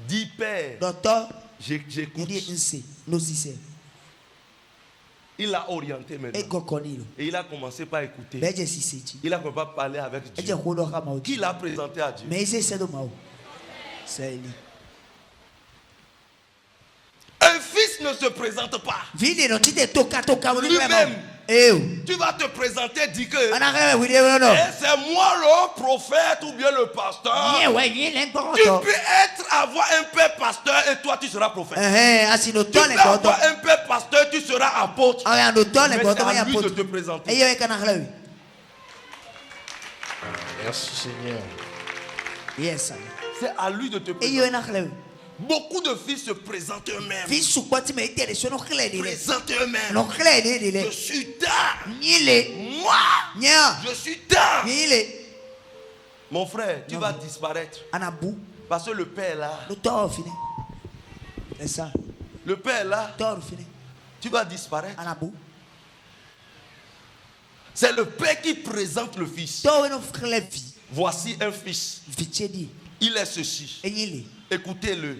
dis Père, j'écoute. Il l'a orienté maintenant. Et il a commencé par écouter. Il a commencé par parler avec Dieu. Qui l'a présenté à Dieu. Un fils ne se présente pas lui-même. Tu vas te présenter, dis que c'est moi le prophète ou bien le pasteur. Tu peux avoir un père pasteur et toi tu seras prophète. Tu peux avoir un père pasteur, tu seras apôtre. Mais c'est à lui de te présenter. Merci Seigneur. Yes. C'est à lui de te présenter. Beaucoup de fils se présentent eux-mêmes. Présentent eux-mêmes. Je suis tard. Moi, je suis tard. Mon frère, tu vas disparaître. Parce que le Père est là. Le Père est là. Tu vas disparaître. C'est le Père qui présente le Fils. Voici un fils. Il est ceci. Écoutez-le.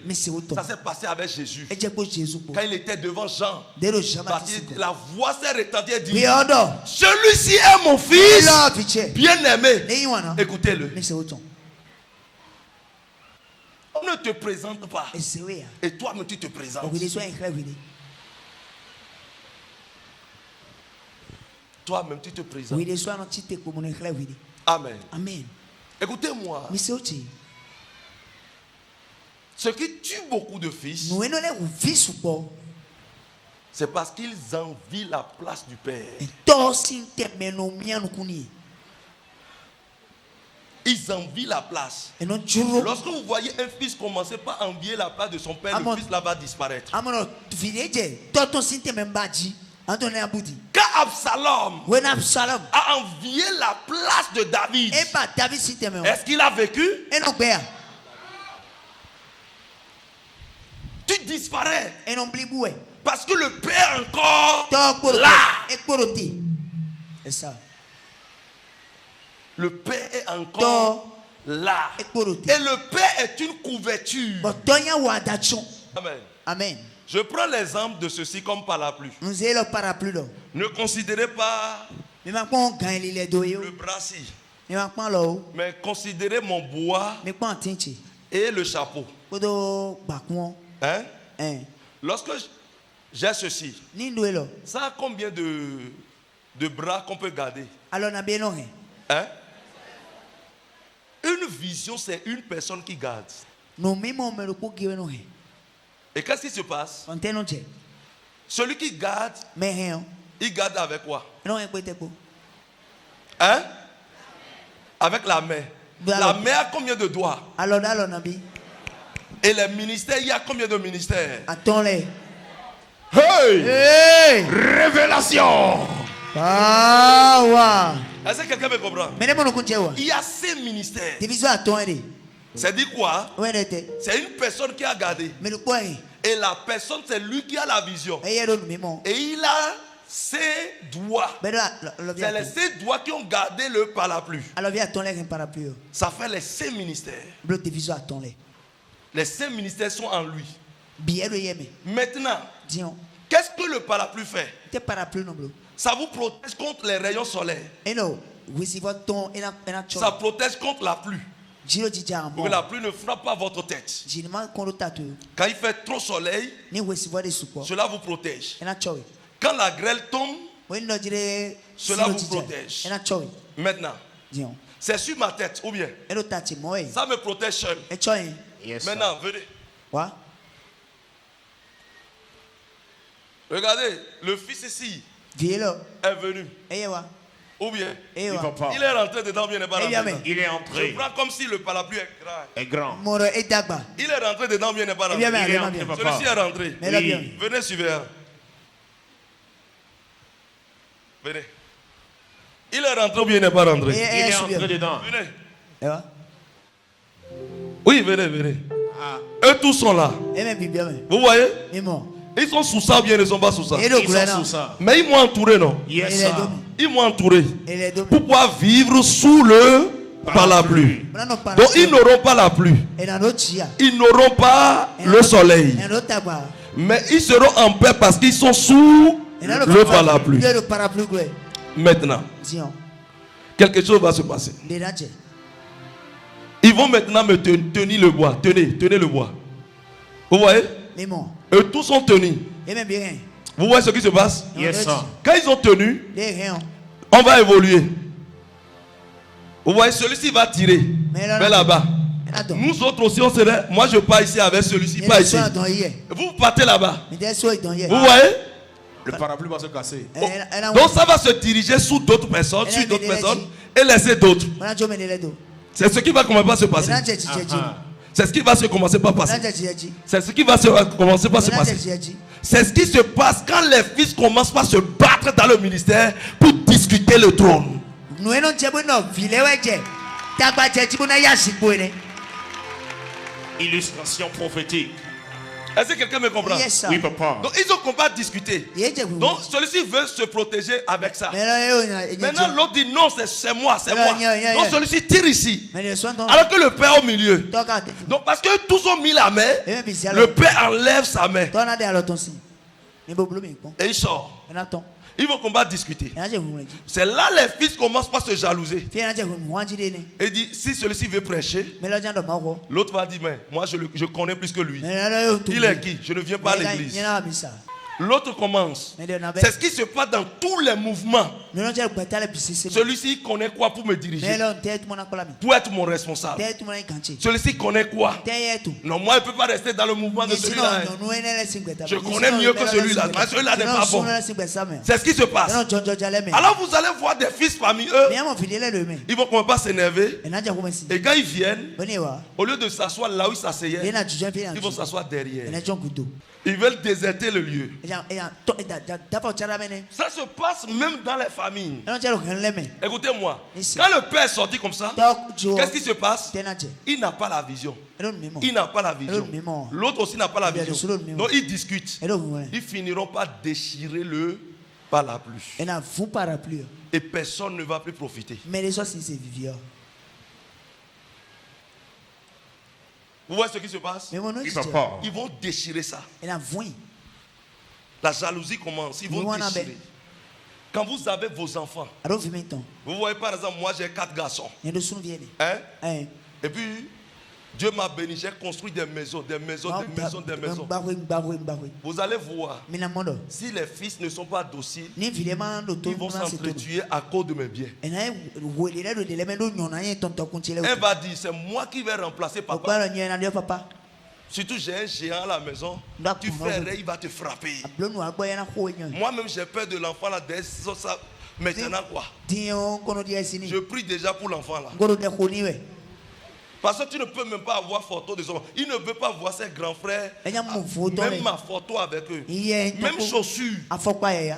Ça s'est passé avec Jésus. Quand il était devant Jean, la voix s'est retentie et dit, celui-ci est mon fils bien-aimé. Écoutez-le. On ne te présente pas. Et toi-même tu te présentes. Toi-même tu te présentes. Amen. Amen. Écoutez-moi. Ce qui tue beaucoup de fils, c'est parce qu'ils envient la place du Père. Ils envient la place. Lorsque vous voyez un fils commencer par envier la place de son père, le fils là va disparaître. Quand Absalom a envié la place de David, est-ce qu'il a vécu? Tu disparais. Parce que le Père est encore là. C'est ça. Le Père est encore là. Et le Père est une couverture. Amen. Amen. Je prends l'exemple de ceci comme parapluie. Ne considérez pas le brassis, mais considérez mon bois et le chapeau. Hein? Lorsque j'ai ceci, ça a combien de bras qu'on peut garder? Hein? Une vision, c'est une personne qui garde. Et qu'est-ce qui se passe? Celui qui garde, il garde avec quoi? Hein? Avec la main. La main a combien de doigts? Et les ministères, il y a combien de ministères? Hey! Révélation! Est-ce que quelqu'un me comprend? Il y a 5 ministères. C'est dit quoi? C'est une personne qui a gardé. Et la personne, c'est lui qui a la vision. Et il a ses doigts. C'est les 5 doigts qui ont gardé le parapluie. Ça fait les 5 ministères. Les 5 ministères sont en lui. Maintenant, qu'est-ce que le parapluie fait? Ça vous protège contre les rayons solaires. Ça protège contre la pluie. Pour que la pluie ne frappe pas votre tête. Quand il fait trop soleil, cela vous protège. Quand la grêle tombe, cela vous protège. Maintenant, c'est sur ma tête ou bien ça me protège seul. Yes, maintenant, venez. Regardez, le fils ici est venu. Ou bien, il est rentré dedans, bien n'est pas rentré. Il est entré. Je prends comme si le parapluie est grand. Il est rentré dedans, bien n'est pas rentré. Celui-ci est rentré. Oui. Venez, suivez. Venez. Il est rentré ou bien n'est pas rentré. Il est rentré dedans. Venez. Oui, venez. Eux tous sont là. Vous voyez? Ils sont sous ça ou bien ils ne sont pas sous ça? Ils sont sous ça. Mais ils m'ont entouré, non? Yes, sir. Ils m'ont entouré pour pouvoir vivre sous le parapluie. Donc ils n'auront pas la pluie. Ils n'auront pas le soleil. Mais ils seront en paix parce qu'ils sont sous le parapluie. Maintenant, quelque chose va se passer. Ils vont maintenant me tenir le bois. Tenez le bois. Vous voyez? Eux tous sont tenus. Vous voyez ce qui se passe? Yes, sir. Quand ils ont tenu, on va évoluer. Vous voyez, celui-ci va tirer vers là-bas. Nous autres aussi, on serait. Moi, je pars ici avec celui-ci, pas ici. Vous partez là-bas. Vous voyez? Le parapluie va se casser. Donc, ça va se diriger sous d'autres personnes, sur d'autres personnes, et laisser d'autres. C'est ce qui va commencer par se passer. C'est ce qui va se commencer par passer. C'est ce qui va se commencer par se passer. C'est ce qui se passe quand les fils commencent par se battre dans le ministère pour discuter le trône. Illustration prophétique. Est-ce que quelqu'un me comprend? Yes, oui, papa. Donc ils ont combat à discuter. Donc celui-ci veut se protéger avec ça. Maintenant l'autre dit non, c'est moi, c'est moi. Donc celui-ci tire ici. Alors que le père est au milieu. Donc parce que tous ont mis la main, le père enlève sa main. Et il sort. Ils vont combattre, discuter. C'est là les fils commencent par se jalouser. Et dit, si celui-ci veut prêcher, l'autre va dire, mais moi je connais plus que lui. Il est qui? Je ne viens pas à l'église. L'autre commence. C'est ce qui se passe dans tous les mouvements. Celui-ci connaît quoi pour me diriger? Pour être mon responsable. Celui-ci connaît quoi? Non, moi je ne peux pas rester dans le mouvement de celui-là. Je connais mieux que celui-là. Mais celui-là n'est pas bon. C'est ce qui se passe. Alors vous allez voir des fils parmi eux. Ils vont commencer à s'énerver. Et quand ils viennent, au lieu de s'asseoir là où ils s'asseyaient, ils vont s'asseoir derrière. Ils veulent déserter le lieu. Ça se passe même dans les familles. Écoutez-moi. Quand le père est sorti comme ça, qu'est-ce qui se passe? Il n'a pas la vision. Il n'a pas la vision. L'autre aussi n'a pas la vision. Donc ils discutent. Ils finiront par déchirer le parapluie. Et personne ne va plus profiter. Vous voyez ce qui se passe? Ils vont déchirer ça. La jalousie commence. Ils vont déchirer. Quand vous avez vos enfants, vous voyez par exemple, moi j'ai 4 garçons. Hein? Et puis, Dieu m'a béni, j'ai construit des maisons. Vous allez voir, si les fils ne sont pas dociles, ils vont s'entretuer à cause de mes biens. Elle va dire, c'est moi qui vais remplacer papa. Surtout j'ai un géant à la maison, tu ferais, il va te frapper. Moi-même j'ai peur de l'enfant là. Maintenant quoi? Je prie déjà pour l'enfant là. Parce que tu ne peux même pas avoir photo des enfants. Il ne veut pas voir ses grands frères. Même ma photo avec eux. Même chaussures.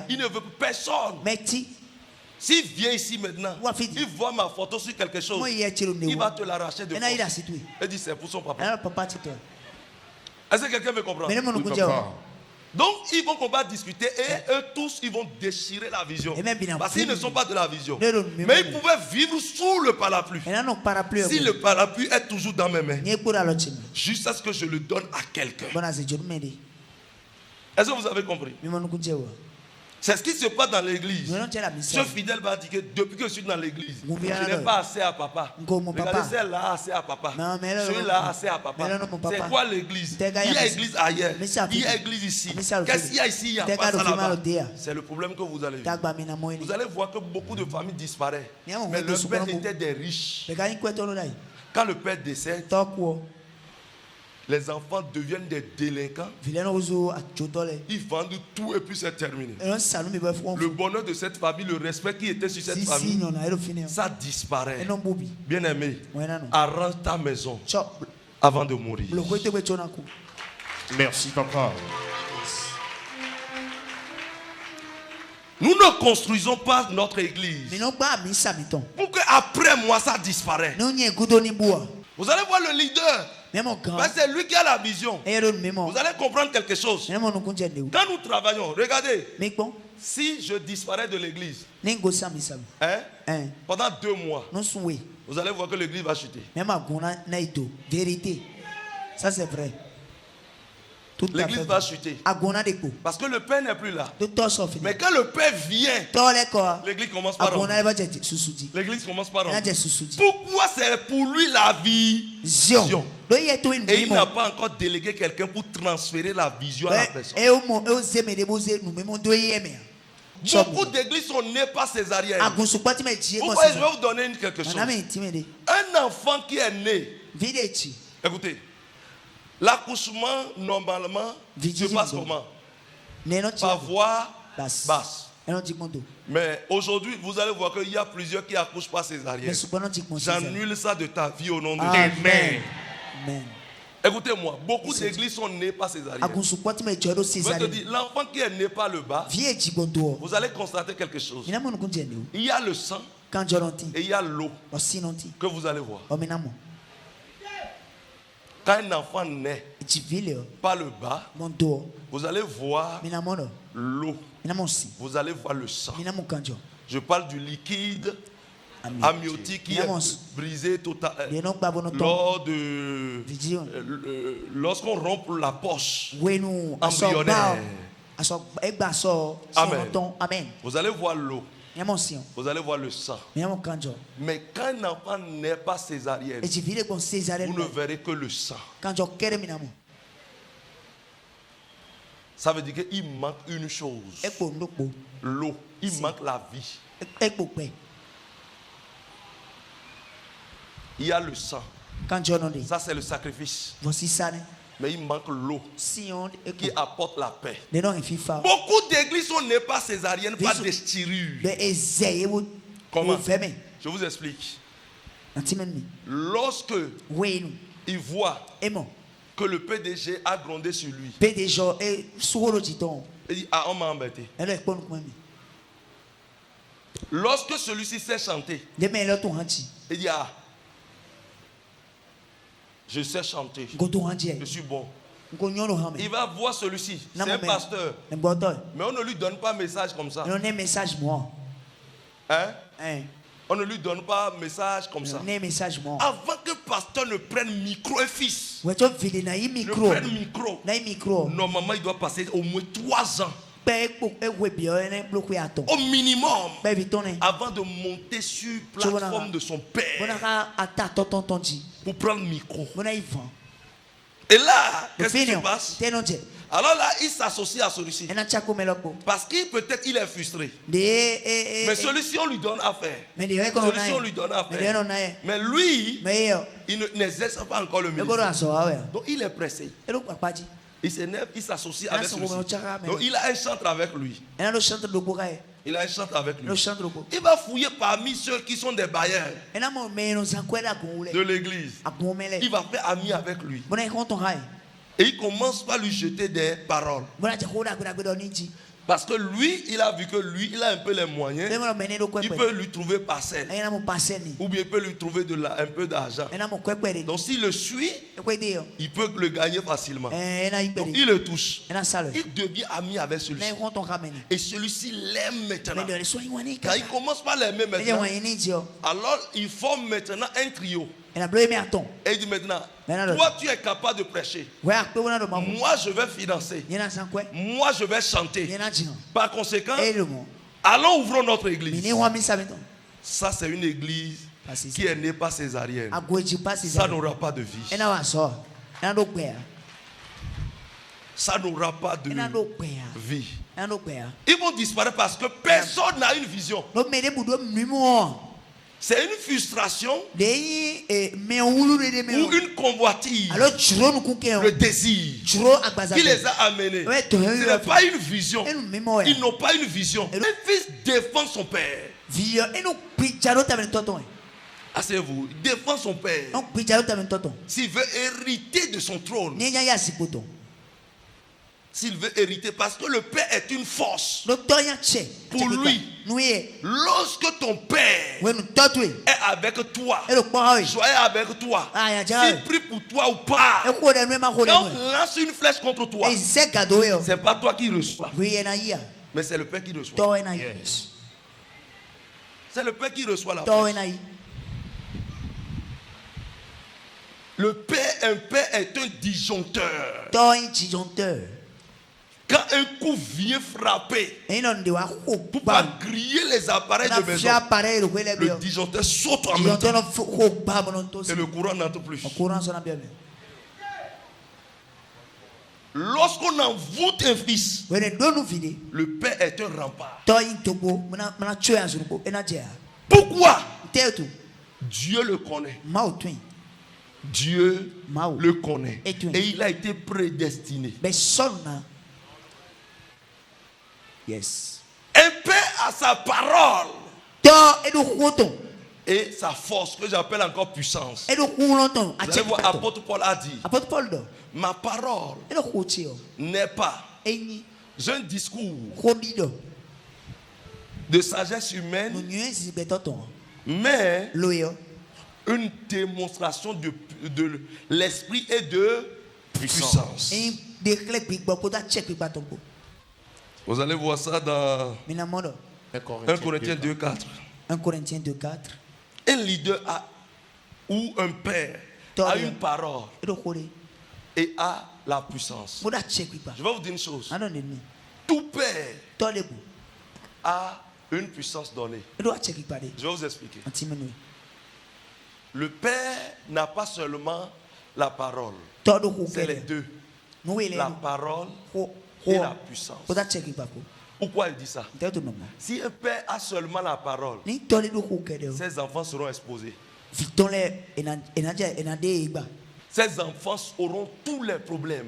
Il ne veut personne. S'il vient ici maintenant, il voit ma photo sur quelque chose, il va te l'arracher de force. Il dit c'est pour son papa. Est-ce que quelqu'un me comprend? Donc ils vont combattre, discuter et eux tous ils vont déchirer la vision. Parce qu'ils ne sont pas de la vision. Mais ils pouvaient vivre sous le parapluie. Si le parapluie est toujours dans mes mains, jusqu'à ce que je le donne à quelqu'un. Est-ce que vous avez compris? C'est ce qui se passe dans l'église. Ce fidèle va dire que depuis que je suis dans l'église, je n'ai pas assez à papa. Regardez, celle-là assez à papa. Celui-là assez à papa. C'est quoi l'église? Il y a l'église ailleurs. Il y a l'église ici. Qu'est-ce qu'il y a ici? Il n'y a pas ça là-bas. C'est le problème que vous allez voir. Vous allez voir que beaucoup de familles disparaissent. Mais le père était des riches. Quand le père décède, les enfants deviennent des délinquants. Ils vendent tout et puis c'est terminé. Le bonheur de cette famille, le respect qui était sur cette famille, ça disparaît. Bien aimé, arrange ta maison avant de mourir. Merci, papa. Nous ne construisons pas notre église pour qu'après moi ça disparaisse. Vous allez voir le leader. C'est lui qui a la vision. Vous allez comprendre quelque chose. Quand nous travaillons, regardez. Si je disparais de l'église pendant 2 mois, vous allez voir que l'église va chuter. Vérité. Ça c'est vrai. L'église va chuter. Parce que le père n'est plus là. Mais quand le père vient, l'église commence par rentrer. L'église commence par rentrer. Pourquoi? C'est pour lui la vision. Et il n'a pas encore délégué quelqu'un pour transférer la vision à la personne. Beaucoup d'églises sont nées par césarienne. Pourquoi je vais vous donner quelque chose. Un enfant qui est né, écoutez, l'accouchement normalement se passe comment? Par voie basse. Mais aujourd'hui, vous allez voir qu'il y a plusieurs qui accouchent par césarienne. J'annule ça de ta vie au nom de Dieu. Amen. Écoutez-moi, beaucoup d'églises sont nées par césarienne. Je vais te dire, l'enfant qui est né par le bas, vous allez constater quelque chose. Il y a le sang et il y a l'eau que vous allez voir. Quand un enfant naît par le bas, vous allez voir l'eau. Vous allez voir le sang. Je parle du liquide amniotique qui est brisé lorsqu'on rompt la poche embryonnaire. Amen. Vous allez voir l'eau. Vous allez voir le sang. Mais quand un enfant n'est pas césarienne, vous ne verrez que le sang. Ça veut dire qu'il manque une chose. L'eau. Il manque la vie. Il y a le sang. Ça c'est le sacrifice. Mais il manque l'eau qui apporte la paix. Beaucoup d'églises sont nées pas césariennes, pas des styrures. Comment? Je vous explique. Lorsque il voit que le PDG a grondé sur lui, il dit, ah, on m'a embêté. Lorsque celui-ci sait chanter, il dit, ah, je sais chanter, je suis bon. Il va voir celui-ci, c'est un pasteur, mais on ne lui donne pas message comme ça. Hein? On ne lui donne pas message comme ça. Avant que le pasteur ne prenne micro, un fils ne prenne micro, normalement il doit passer au moins 3 ans. Au minimum, avant de monter sur la plateforme de son père pour prendre le micro. Et là, qu'est-ce qui se passe? Alors là, il s'associe à celui-ci. Parce qu'il peut-être il est frustré. Mais celui-ci, on lui donne à faire. Celui-ci, on lui donne à faire. Mais lui, il n'exerce pas encore le ministère. Donc il est pressé. Il s'énerve, il s'associe avec celui-ci. Donc il a un chantre avec lui. Il a un chantre avec lui. Il va fouiller parmi ceux qui sont des bailleurs de l'église. Il va faire ami avec lui. Et il commence par lui jeter des paroles. Parce que lui, il a vu que lui, il a un peu les moyens. Il peut lui trouver parcelle. Ou bien il peut lui trouver un peu d'argent. Donc s'il le suit, il peut le gagner facilement. Donc il le touche. Il devient ami avec celui-ci. Et celui-ci l'aime maintenant. Car il commence par l'aimer maintenant. Alors il forme maintenant un trio. Et il dit maintenant, toi tu es capable de prêcher. Moi je vais financer. Moi je vais chanter. Par conséquent, allons ouvrons notre église. Ça c'est une église qui est née par césarienne. Ça n'aura pas de vie. Ça n'aura pas de vie. Ils vont disparaître parce que personne n'a une vision. C'est une frustration ou une convoitise, le désir qui les a amenés. Ce n'est pas une vision. Ils n'ont pas une vision. Le fils défend son père. Asseyez-vous, il défend son père. S'il veut hériter de son trône. S'il veut hériter, parce que le père est une force pour lui. Lorsque ton père est avec toi, soyez avec toi, s'il prie pour toi ou pas, quand on lance une flèche contre toi, c'est pas toi qui reçois, mais c'est le père qui reçoit. C'est le père qui reçoit la flèche. Un père est un disjoncteur. Quand un coup vient frapper pour pas griller les appareils de maison, le disjoncteur saute en même temps et le courant n'entre plus. Lorsqu'on envoûte un fils, le père est un rempart. Pourquoi? Dieu le connaît. Dieu le connaît. Et il a été prédestiné. Yes. Un père a sa parole et sa force, que j'appelle encore puissance. Vous allez voir, apôtre Paul a dit, ma parole n'est pas un discours de sagesse humaine, mais une démonstration de l'esprit et de puissance. Vous allez voir ça dans 1 Corinthiens 2,4. 1 Corinthiens 2,4. Un leader ou un père a une parole et a la puissance. Je vais vous dire une chose. Tout père a une puissance donnée. Je vais vous expliquer. Le père n'a pas seulement la parole. C'est les deux. La parole et la puissance. Pourquoi il dit ça? Si un père a seulement la parole, ses enfants seront exposés. Ses enfants auront tous les problèmes.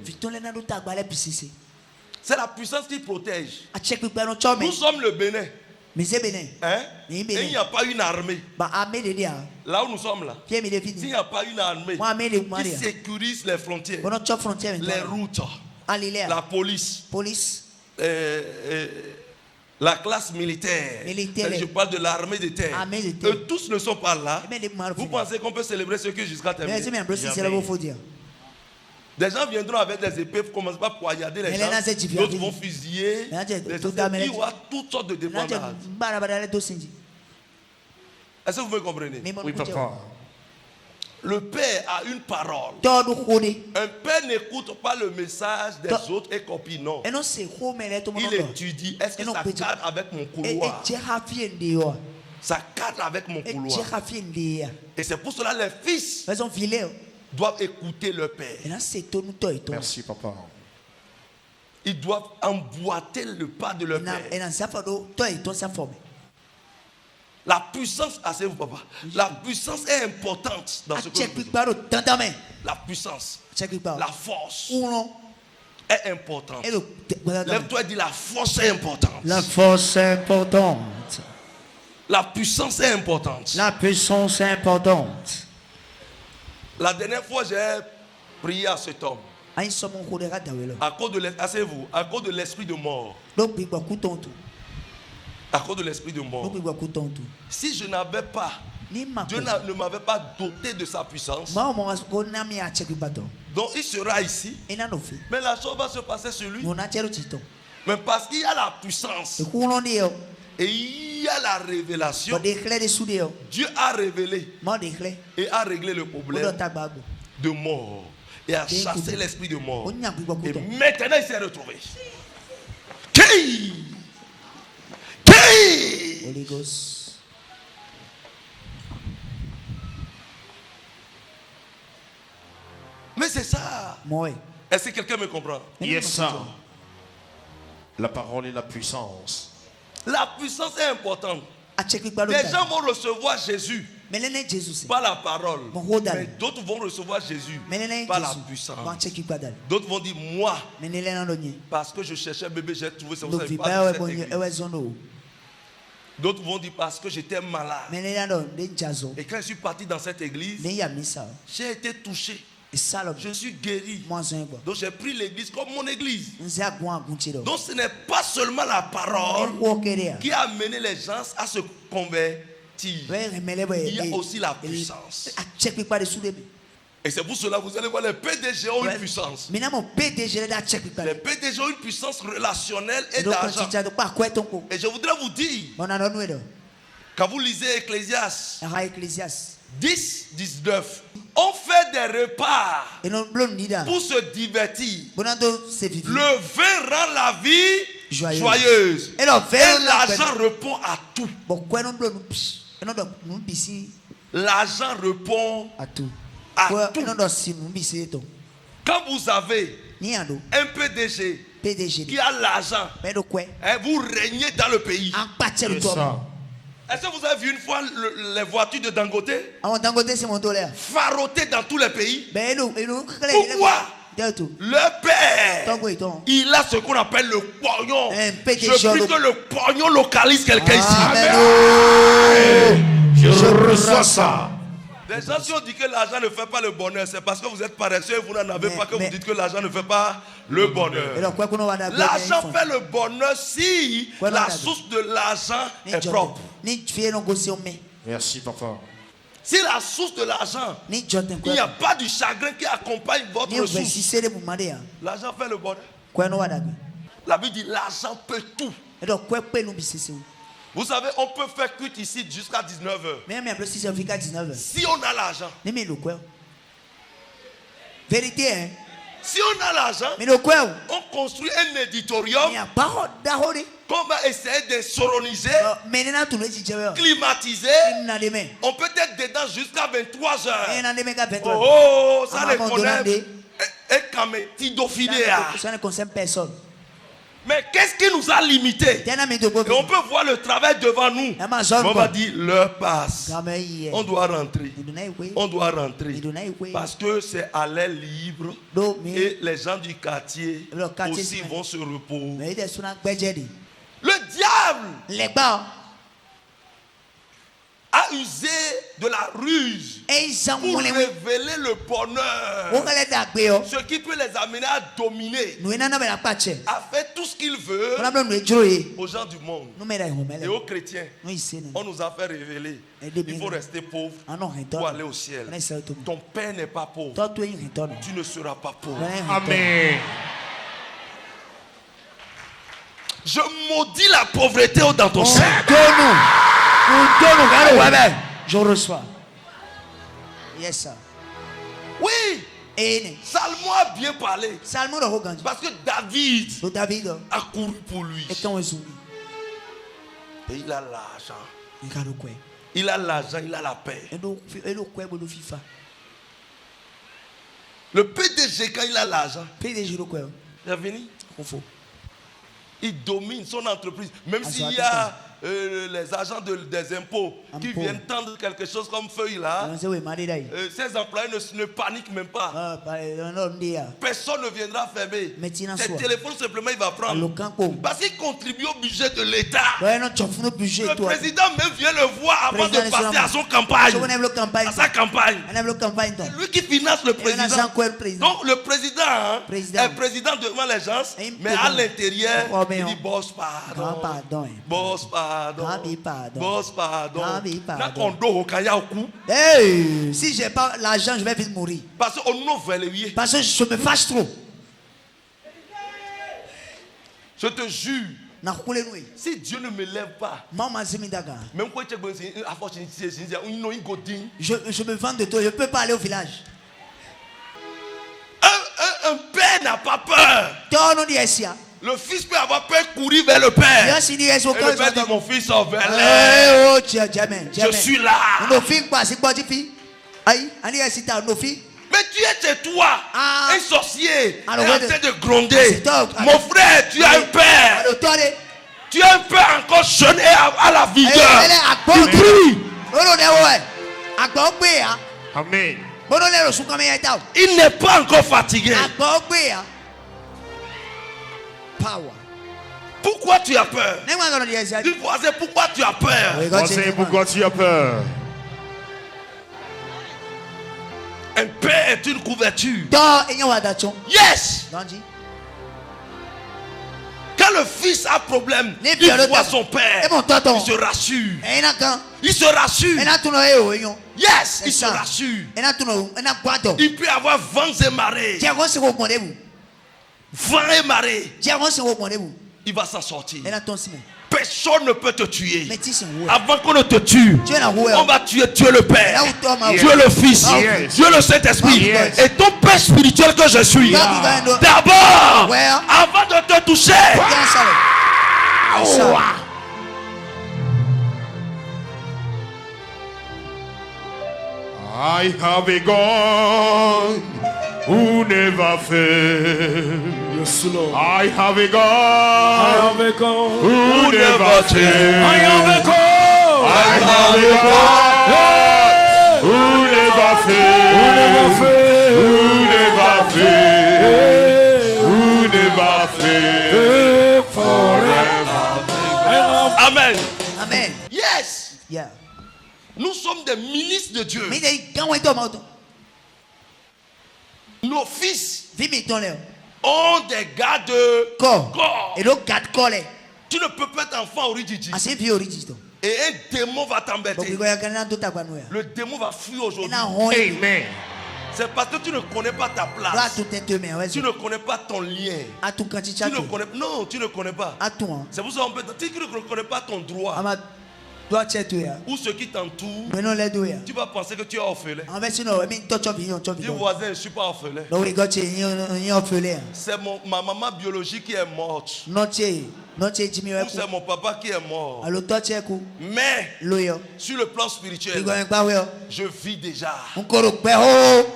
C'est la puissance qui protège. Nous sommes le Bénin. Hein? Et il n'y a pas une armée. Là où nous sommes là, s'il n'y a pas une armée qui sécurise les frontières, les routes, la police, la classe militaire, je parle de l'armée de terre, eux tous ne sont pas là. Vous pensez qu'on peut célébrer ce que jusqu'à terminer? Des gens viendront avec des épées, commencent pas à poignarder les gens, d'autres vont fusiller, il y aura toutes sortes de dépendances. Est-ce que vous me comprenez? Oui, papa. Le père a une parole. Un père n'écoute pas le message des autres et copie, non. Il étudie, est-ce que ça cadre avec mon couloir? Ça cadre avec mon couloir. Et c'est pour cela les fils doivent écouter leur père. Merci, papa. Ils doivent emboîter le pas de leur père. La puissance, asseyez-vous papa. La puissance est importante dans ce que nous faisons. La puissance, la force est importante. Lève-toi et dis, la force est importante. La force est importante. La puissance est importante. La puissance est importante. La dernière fois, j'ai prié à cet homme. À cause de asseyez-vous, à cause de l'esprit de mort. À cause de l'esprit de mort. Si je n'avais pas, Dieu ne m'avait pas doté de sa puissance, donc il sera ici, mais la chose va se passer sur lui. Mais parce qu'il y a la puissance, et y a la révélation, Dieu a révélé et a réglé le problème de mort et a chassé l'esprit de mort. Et maintenant il s'est retrouvé. Holy Ghost. Mais c'est ça. Est-ce que quelqu'un me comprend? Yes, sir. La parole et la puissance. La puissance est importante. Les gens vont recevoir Jésus par la parole. Mais d'autres vont recevoir Jésus par la puissance. D'autres vont dire moi. Parce que je cherchais un bébé, j'ai trouvé ça. D'autres vont dire parce que j'étais malade. Et quand je suis parti dans cette église, j'ai été touché. Je suis guéri. Donc j'ai pris l'église comme mon église. Donc ce n'est pas seulement la parole qui a amené les gens à se convertir. Il y a aussi la puissance. Et c'est pour cela que vous allez voir les PDG ont une puissance. Les PDG ont une puissance relationnelle et d'argent. Et je voudrais vous dire, quand vous lisez Ecclésiaste 10, 19, on fait des repas pour se divertir. Le vin rend la vie joyeuse. Et l'argent répond à tout. L'argent répond à tout. Quand vous avez un PDG qui a l'argent, vous régnez dans le pays. Est-ce que vous avez vu une fois les voitures de Dangote farottées dans tous les pays? Pourquoi? Le père, il a ce qu'on appelle le pognon. Je prie que le pognon localise quelqu'un ici. Amen. Je reçois ça. Les gens qui ont dit que l'argent ne fait pas le bonheur, c'est parce que vous êtes paresseux et vous n'en avez pas que vous dites que l'argent ne fait pas le bonheur. L'argent fait le bonheur si la source de l'argent est propre. Merci, papa. Si la source de l'argent, il n'y a pas du chagrin qui accompagne votre source, l'argent fait le bonheur. La Bible dit l'argent peut tout. Vous savez, on peut faire cuite ici jusqu'à 19h. Si on a l'argent. Vérité, hein? Si on a l'argent, on construit un éditorium qu'on va essayer de soroniser, climatiser. On peut être dedans jusqu'à 23h. Oh, ça ne connaît ça ne concerne personne. Mais qu'est-ce qui nous a limités? Et on peut voir le travail devant nous. On va dire, l'heure passe. On doit rentrer. On doit rentrer. Parce que c'est à l'air libre. Et les gens du quartier aussi vont se reposer. Le diable a usé de la ruse pour révéler le bonheur, ce qui peut les amener à dominer, à faire tout ce qu'ils veulent aux gens du monde et aux chrétiens. On nous a fait révéler il faut rester pauvre pour aller au ciel. Ton père n'est pas pauvre, tu ne seras pas pauvre. Amen. Je maudis la pauvreté dans ton sein. Je reçois. Yes, sir. Oui. Salomon a bien parlé. Parce que David a couru pour lui. Et il a l'argent. Il a l'argent, il a la paix. Le PDG, quand il a l'argent, il est venu. Il domine son entreprise. Même s'il y a les agents des impôts qui viennent tendre quelque chose comme feuille là, ces employés ne paniquent même pas. Personne ne viendra fermer. Ses téléphones simplement il va prendre. Parce qu'il contribue au budget de l'État. Le président même vient le voir avant de passer à son campagne. À sa campagne. Lui qui finance le président. Donc le président est président devant les gens, mais à l'intérieur, il dit boss pardon. Boss pardon. Boss pardon. Hey, si j'ai pas l'argent, je vais vite mourir. Parce que je me fâche trop. Je te jure, Si Dieu ne me lève pas, même quand je me vends de toi, je ne peux pas aller au village. Un père n'a pas peur. Le fils peut avoir peur, courir vers le père. Et le père dit, mon fils, je suis là. Mais tu es chez toi, un sorcier, en train de gronder. Mon frère, tu as un père. Tu as un père encore jeune et à la vigueur. Il prie. Amen. Il n'est pas encore fatigué. Pourquoi tu as peur? Dis voisin, pourquoi tu as peur? Voisin, pourquoi tu as peur? Un père est une couverture. Yes. Quand le fils a problème, il voit son père. Il se rassure. Il se rassure. Yes, il se rassure. Il peut avoir vents et marées. Vents et marées. Il va s'en sortir. Personne ne peut te tuer. Avant qu'on ne te tue, on va tuer Dieu le Père, Dieu le Fils, Dieu le Saint-Esprit. Et ton Père spirituel que je suis, d'abord, avant de te toucher, I have a God who never fails. Yes, Lord. I have a God who never fails. I have a God. I have a God who never fails. Who never fails. Who never fails. Forever. Amen. Amen. Yes. Yeah. Nous sommes des ministres de Dieu. Nos fils ont des gardes corps. Tu ne peux pas être enfant au Ridjidji. Et un démon va t'embêter. Le démon va fuir aujourd'hui. Amen. C'est parce que tu ne connais pas ta place. Tu ne connais pas ton lien. Tu ne connais pas. C'est pour ça qu'on peut dire que tu ne connais pas ton droit. Ou ceux qui t'entourent, tu vas penser que tu es orphelin. Dis voisin, je ne suis pas orphelin. C'est ma maman biologique qui est morte. Ou c'est mon papa qui est mort. Mais sur le plan spirituel, je vis déjà.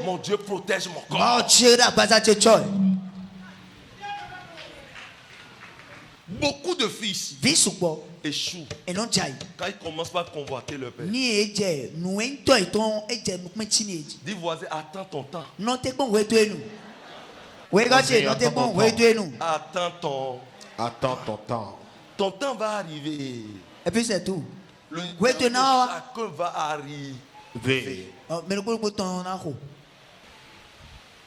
Mon Dieu protège mon corps. Beaucoup de fils échouent quand ils commencent par convoiter le père. Dis voisin, attends ton temps. Attends ton temps. Ton temps va arriver. Et puis c'est tout. Le temps de chacun va arriver.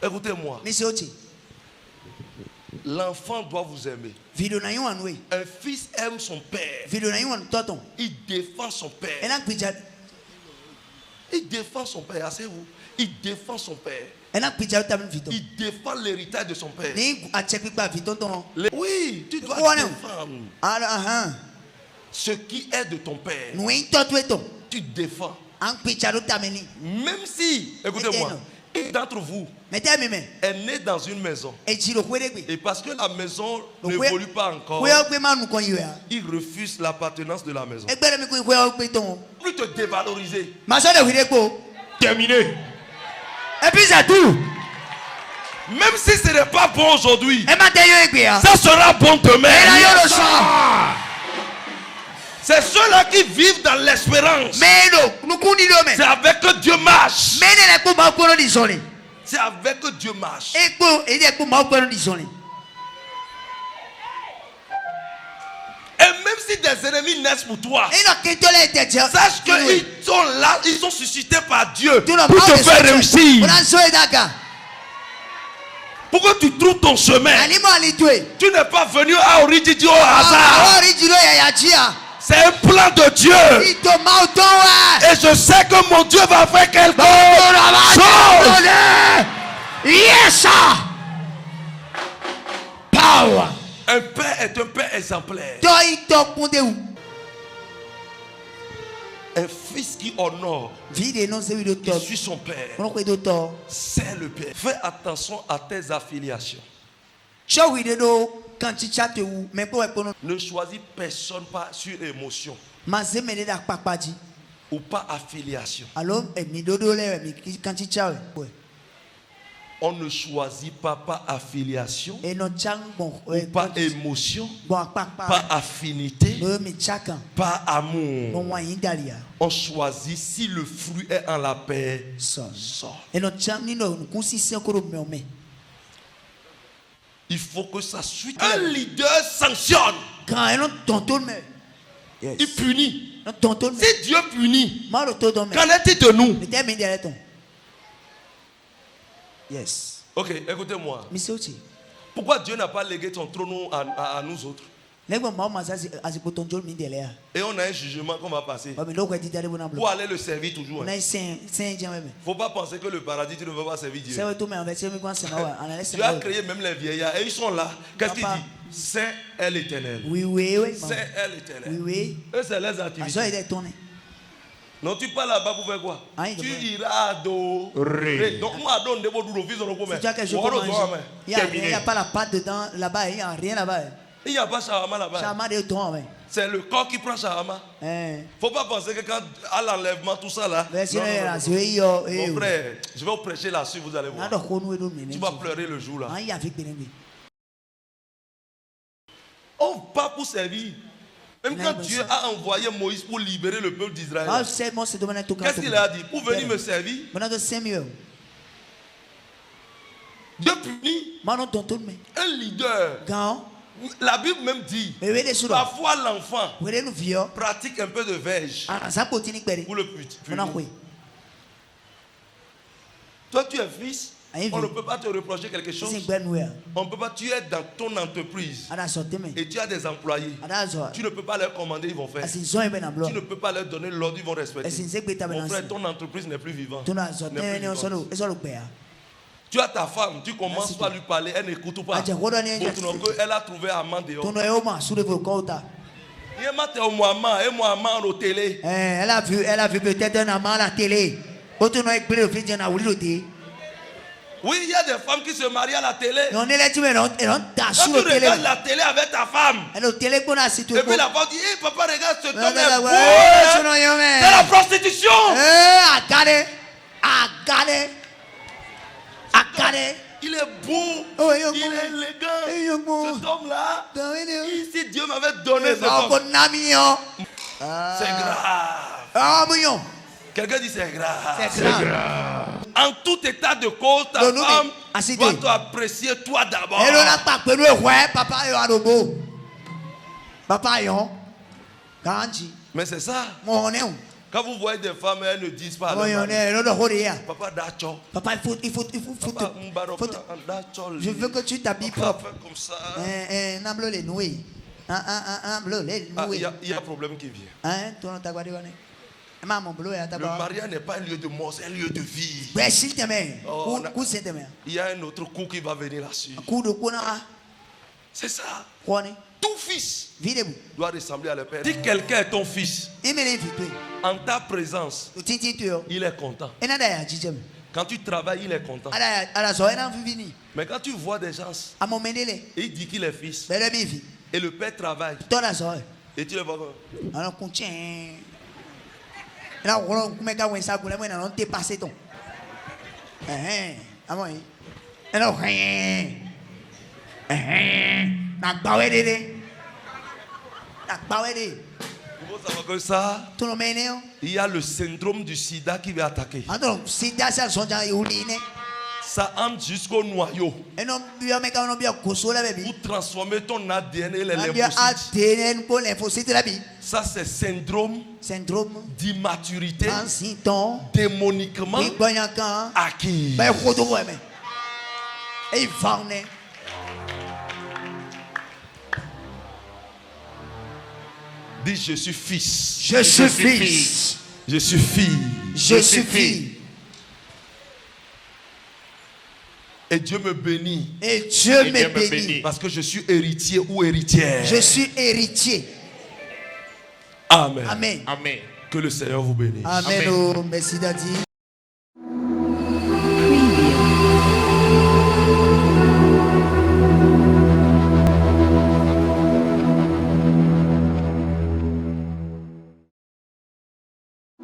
Écoutez-moi. L'enfant doit vous aimer. Un fils aime son père. Il défend son père. Il défend son père. Asseyez-vous. Il défend son père. Il défend l'héritage de son père. Oui, tu dois défendre ce qui est de ton père. Tu défends. Même si, écoutez-moi, un d'entre vous est né dans une maison. Et parce que la maison n'évolue pas encore, il refuse l'appartenance de la maison. Plus te dévaloriser. Terminé. Et puis c'est tout. Même si ce n'est pas bon aujourd'hui, ça sera bon demain. C'est ceux-là qui vivent dans l'espérance. C'est avec que Dieu marche. C'est avec que Dieu marche. Et même si des ennemis naissent pour toi, sache qu'ils sont là, ils sont suscités par Dieu pour te faire réussir. Pour que tu trouves ton chemin. Tu n'es pas venu à Oridjidji au hasard. C'est un plan de Dieu. Et je sais que mon Dieu va faire quelque chose. Yes, sir. Power. Un père est un père exemplaire. Un fils qui honore, qui suit son père, c'est le père. Fais attention à tes affiliations. Ne choisis personne pas sur émotion ou pas affiliation. On ne choisit pas par affiliation ou par émotion, par affinité, par amour. On choisit si le fruit est en la paix. Il faut que ça suit. Un leader sanctionne. Il punit. Si Dieu punit, qu'en est-il de nous? Yes. Ok, écoutez-moi. Pourquoi Dieu n'a pas légué son trône à nous autres? Et on a un jugement qu'on va passer pour aller le servir toujours. Il ne faut pas penser que le paradis, tu ne veux pas servir Dieu. Tu as créé même les vieillards et ils sont là. Qu'est-ce qu'il dit? Saint est l'Éternel. Saint est l'Éternel. Eux, c'est les activités. Non, tu pars là-bas pour faire quoi? Tu iras adorer. Donc, moi, adore des mots d'office dans le commerce. Il n'y a pas la pâte dedans, là-bas, il n'y a rien là-bas. Il n'y a pas shawarma là-bas. C'est le corps qui prend shawarma. Il ne faut pas penser que quand à l'enlèvement, tout ça là. Mon frère, je vais vous prêcher là-dessus, vous allez voir. Tu vas pleurer le jour là. On part pour servir. Même quand Dieu a envoyé Moïse pour libérer le peuple d'Israël, qu'est-ce qu'il a dit? Pour venir me servir. Dieu punit un leader. La Bible même dit, parfois l'enfant pratique un peu de verge pour le punir. Toi tu es fils, on ne peut pas te reprocher quelque chose. On ne peut pas, tu es dans ton entreprise et tu as des employés. Tu ne peux pas leur commander, ils vont faire. Tu ne peux pas leur donner l'ordre, ils vont respecter. Mon frère, ton entreprise n'est plus vivante. Tu as ta femme, tu commences par lui parler, elle n'écoute pas. Elle a trouvé Amand dehors. Elle a vu peut-être un amant à la télé. Oui, il y a des femmes qui se marient à la télé. Quand tu regardes la télé avec ta femme, et puis la femme dit, hey, papa, regarde ce homme est beau. C'est la prostitution. Il est beau, il est élégant. Cet homme-là, si Dieu m'avait donné ce homme, c'est grave. Quelqu'un dit c'est grave. En tout état de cause, ta femme doit t'apprécier toi d'abord. Mais c'est ça. Quand vous voyez des femmes, elles ne disent pas. Papa Dacho. Papa, il faut. Je veux que tu t'habilles propre. Comme ça. Il y a un problème qui vient. Le mariage n'est pas un lieu de mort, c'est un lieu de vie. Il y a un autre coup qui va venir là-dessus. C'est ça. Tout fils doit ressembler à le père. Si quelqu'un est ton fils, en ta présence, il est content. Quand tu travailles, il est content. Mais quand tu vois des gens, il dit qu'il est fils. Et le père travaille. Et tu le vois. Il faut savoir que ça, il y a le syndrome du sida qui va attaquer. Ça entre jusqu'au noyau. Pour transformer ton ADN et les lymphocytes. Ça c'est syndrome d'immaturité démoniquement acquis. Dis je suis fils. Je suis fils. Je suis fille. Je suis fille. Et Dieu me bénit. Et Dieu me bénit. Parce que je suis héritier ou héritière. Je suis héritier. Amen. Amen. Amen. Que le Seigneur vous bénisse. Amen. Oh, merci Daddy.